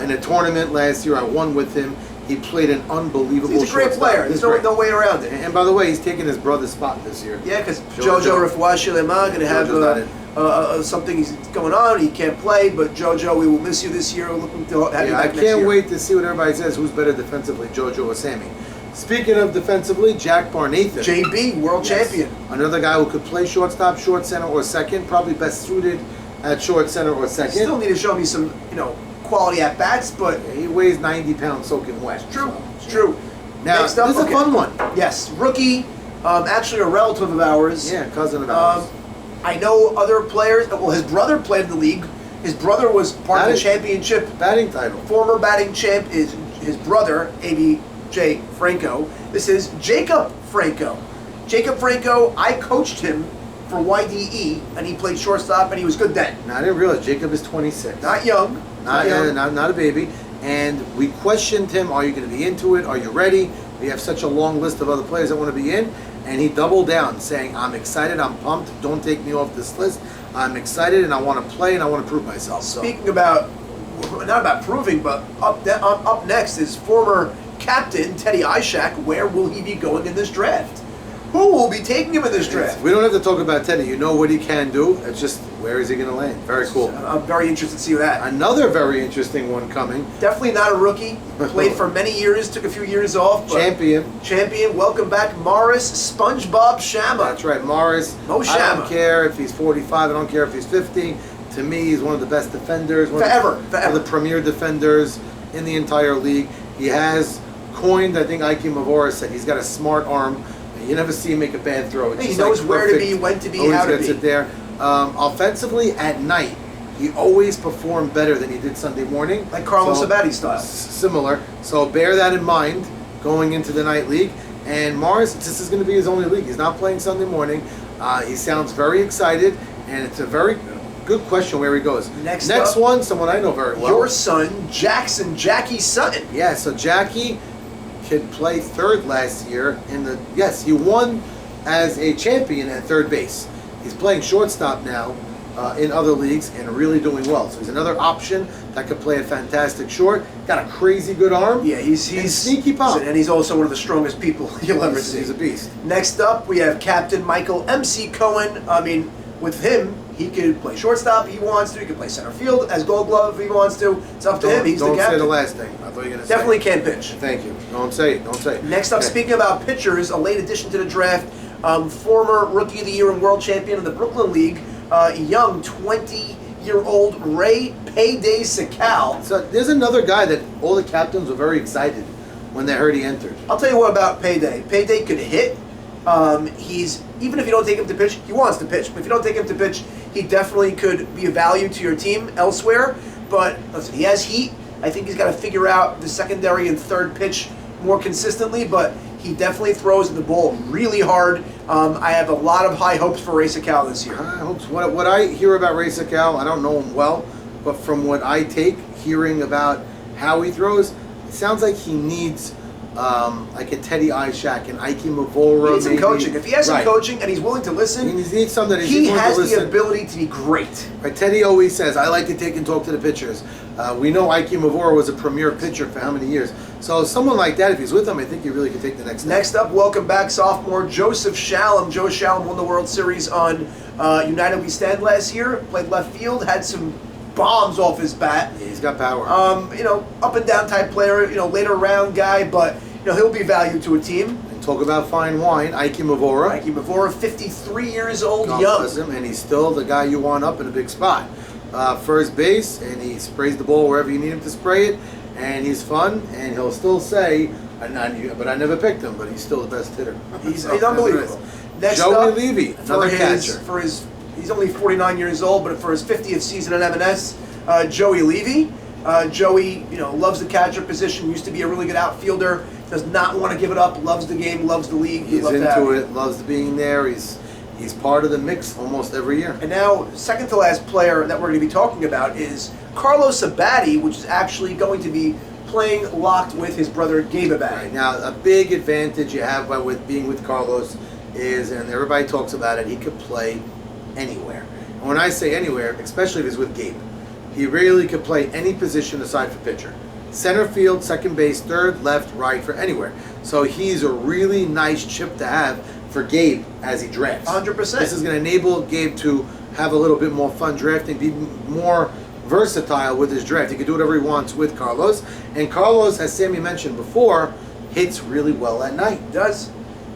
S2: In a tournament last year, I won with him. He played an unbelievable
S1: He's a great
S2: shortstop.
S1: player.
S2: He's
S1: There's
S2: great.
S1: no way around it.
S2: And by the way, he's taking his brother's spot this year.
S1: Yeah, because
S2: Jojo.
S1: Jojo Refuah Shlema going to have
S2: Jojo's not in.
S1: something going on. He can't play, but Jojo, we will miss you this year. We're looking to have you
S2: I
S1: back next
S2: can't
S1: year.
S2: wait to see what everybody says. Who's better defensively, JoJo or Sammy? Speaking of defensively, Jack Barnathan.
S1: JB, world
S2: Yes.
S1: champion.
S2: Another guy who could play shortstop, short center, or second. Probably best suited at short center or second.
S1: Still need to show me some, quality at bats, but
S2: He weighs 90 pounds soaking wet.
S1: true.
S2: So,
S1: It's true.
S2: Now,
S1: Next up,
S2: this is
S1: okay.
S2: a fun one.
S1: Yes, rookie, actually a relative of ours.
S2: Yeah, cousin of ours.
S1: I know other players. Well, his brother played in the league. His brother was part of the
S2: Batting-
S1: championship.
S2: Batting title.
S1: Former batting champ is his brother, ABJ Franco. This is Jacob Franco. Jacob Franco, I coached him for YDE, and he played shortstop, and he was good then.
S2: Now, I didn't realize Jacob is 26.
S1: Not young.
S2: Not
S1: young.
S2: a baby. And we questioned him, are you going to be into it? Are you ready? We have such a long list of other players that want to be in, and he doubled down, saying, "I'm excited, I'm pumped. Don't take me off this list. I'm excited, and I want to play, and I want to prove myself." So.
S1: Speaking about, not about proving, but up next is former captain Teddy Ishak. Where will he be going in this draft? Who will be taking him in this draft?
S2: We don't have to talk about Teddy. You know what he can do. It's just, where is he going to land? Very cool.
S1: I'm very interested to see that.
S2: Another very interesting one coming.
S1: Definitely not a rookie. Played for many years, took a few years off. But Champion. Welcome back, Morris SpongeBob Shama.
S2: That's right, Morris.
S1: Mo Shama.
S2: I don't care if he's 45. I don't care if he's 50. To me, he's one of the best defenders. One of the premier defenders in the entire league. He has coined, I think Ike Mavora said, he's got a smart arm. You never see him make a bad throw. It's
S1: he knows where to be, when to be, how to be.
S2: It there. Offensively, at night, he always performed better than he did Sunday morning.
S1: Like Carlos Abadi style.
S2: Similar. So bear that in mind going into the night league. And Morris, this is going to be his only league. He's not playing Sunday morning. He sounds very excited, and it's a very good question where he goes. Next one, someone I know very well.
S1: Your son, Jackie Sutton.
S2: Yeah, so Jackie could play third last year in the. Yes, he won as a champion at third base. He's playing shortstop now in other leagues and really doing well. So he's another option that could play a fantastic short. Got a crazy good arm.
S1: Yeah, he's
S2: sneaky pop.
S1: And he's also one of the strongest people you'll ever see.
S2: He's a beast.
S1: Next up, we have Captain Michael MC Cohen. I mean, with him, he could play shortstop if he wants to. He could play center field as Gold Glove if he wants to. It's up to him. He's the captain.
S2: Don't say the last thing. I thought you were going to say.
S1: Definitely can't pitch.
S2: Thank you. Don't say it. Don't say it.
S1: Next up, speaking about pitchers, a late addition to the draft, former Rookie of the Year and World Champion of the Brooklyn League, young 20-year-old Ray Payday Sakal.
S2: So there's another guy that all the captains were very excited when they heard he entered.
S1: I'll tell you what about Payday. Payday could hit. Even if you don't take him to pitch, he wants to pitch. But if you don't take him to pitch, he definitely could be a value to your team elsewhere. But listen, he has heat. I think he's got to figure out the secondary and third pitch more consistently. But he definitely throws the ball really hard. I have a lot of high hopes for Ray Sakal this year.
S2: High hopes. What I hear about Ray Sakal, I don't know him well, but from what I take, hearing about how he throws, it sounds like he needs like a Teddy Ishak and Ike Mavora.
S1: He needs some coaching. If he has some coaching and he's willing to listen,
S2: he needs something.
S1: He has the ability to be great.
S2: Right, Teddy always says, "I like to take and talk to the pitchers." We know Ike Mavora was a premier pitcher for how many years? So someone like that, if he's with him, I think he really could take the next step.
S1: Next up, welcome back sophomore Joseph Shalom. Joe Shalom won the World Series on United We Stand last year. Played left field, had some bombs off his bat.
S2: Yeah, he's got power.
S1: Up and down type player, later round guy, but he'll be valued to a team.
S2: And talk about fine wine, Ike Mavora.
S1: Ike Mavora, 53 years old,
S2: God
S1: young.
S2: Bless him, and he's still the guy you want up in a big spot. First base, and he sprays the ball wherever you need him to spray it, and he's fun, and he'll still say, but I never picked him, but he's still the best hitter.
S1: He's unbelievable. Next
S2: Joey
S1: up,
S2: Levy, another catcher.
S1: He's only 49 years old, but for his 50th season at M&S, Joey Levy. Joey, loves the catcher position. Used to be a really good outfielder. Does not want to give it up. Loves the game. Loves the league.
S2: He's into it. Loves being there. He's part of the mix almost every year.
S1: And now, second to last player that we're going to be talking about is Carlos Abadi, which is actually going to be playing locked with his brother Gabe Abadi.
S2: Right. Now, a big advantage you have with being with Carlos is, and everybody talks about it, he could play anywhere. And when I say anywhere, especially if he's with Gabe, he really could play any position aside from pitcher. Center field, second base, third, left, right, for anywhere. So he's a really nice chip to have for Gabe as he drafts.
S1: 100%.
S2: This is going to enable Gabe to have a little bit more fun drafting, be more versatile with his draft. He can do whatever he wants with Carlos. And Carlos, as Sammy mentioned before, hits really well at night.
S1: Does.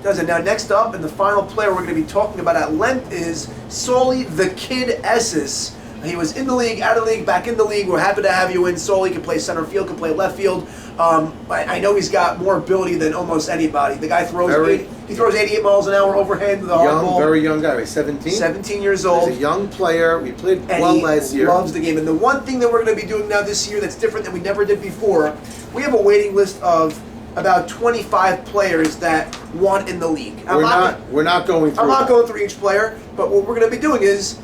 S1: And now next up, and the final player we're going to be talking about at length is Soli the Kid Esses. He was in the league, out of the league, back in the league. We're happy to have you in. Soli can play center field, can play left field. I know he's got more ability than almost anybody. The guy throws 88 miles an hour overhand to the hard ball.
S2: Very young guy. He's 17.
S1: 17 years old.
S2: He's a young player. We played well last year.
S1: He loves the game. And the one thing that we're going to be doing now this year that's different than we never did before, we have a waiting list of about 25 players that want in the league.
S2: We're not going through.
S1: I'm not going through each player, but what we're going to be doing is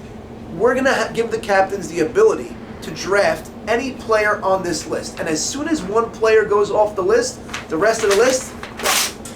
S1: we're going to give the captains the ability to draft any player on this list. And as soon as one player goes off the list, the rest of the list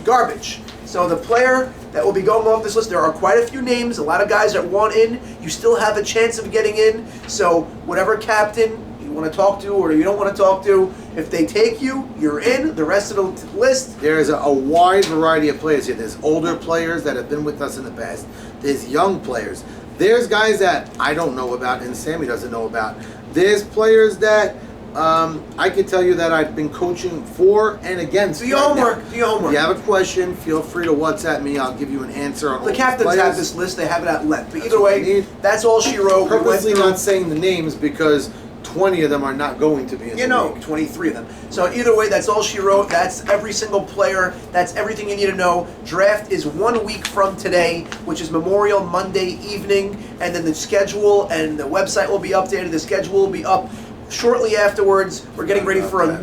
S1: garbage. So the player that will be going off this list, there are quite a few names, a lot of guys that want in. You still have a chance of getting in. So whatever captain you want to talk to or you don't want to talk to, if they take you, you're in. The rest of the list,
S2: There's a wide variety of players here. There's older players that have been with us in the past. There's young players. There's guys that I don't know about and Sammy doesn't know about. There's players that I can tell you that I've been coaching for and against.
S1: do your homework. Do your homework.
S2: If you have a question, feel free to WhatsApp me. I'll give you an answer on all
S1: The
S2: these
S1: captains
S2: players.
S1: have this list. They have it at length. But
S2: That's
S1: either
S2: what we
S1: way,
S2: need.
S1: that's all she wrote. We went
S2: Purposely
S1: through-
S2: not saying the names because 20 of them are not going to be in the league.
S1: 23 of them. So either way, that's all she wrote. That's every single player. That's everything you need to know. Draft is 1 week from today, which is Memorial Monday evening, and then the schedule and the website will be updated. The schedule will be up shortly afterwards. We're getting ready for a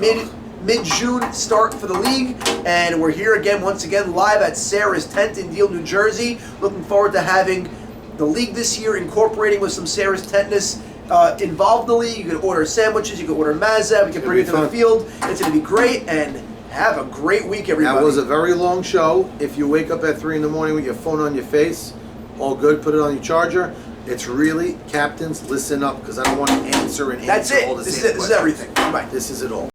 S1: mid-June start for the league, and we're here again, once again, live at Sarah's Tent in Deal, New Jersey. Looking forward to having the league this year, incorporating with some Sarah's Tentness involved in the league. You can order sandwiches, you can order mazza, we can bring it to the
S2: fun.
S1: field. It's going to be great, and have a great week, everybody.
S2: That was a very long show. If you wake up at 3 in the morning with your phone on your face, all good, put it on your charger. It's really, captains, listen up, because I don't want to answer and
S1: That's
S2: answer
S1: it.
S2: all the
S1: This
S2: same
S1: is
S2: questions.
S1: everything. Bye.
S2: This is it all.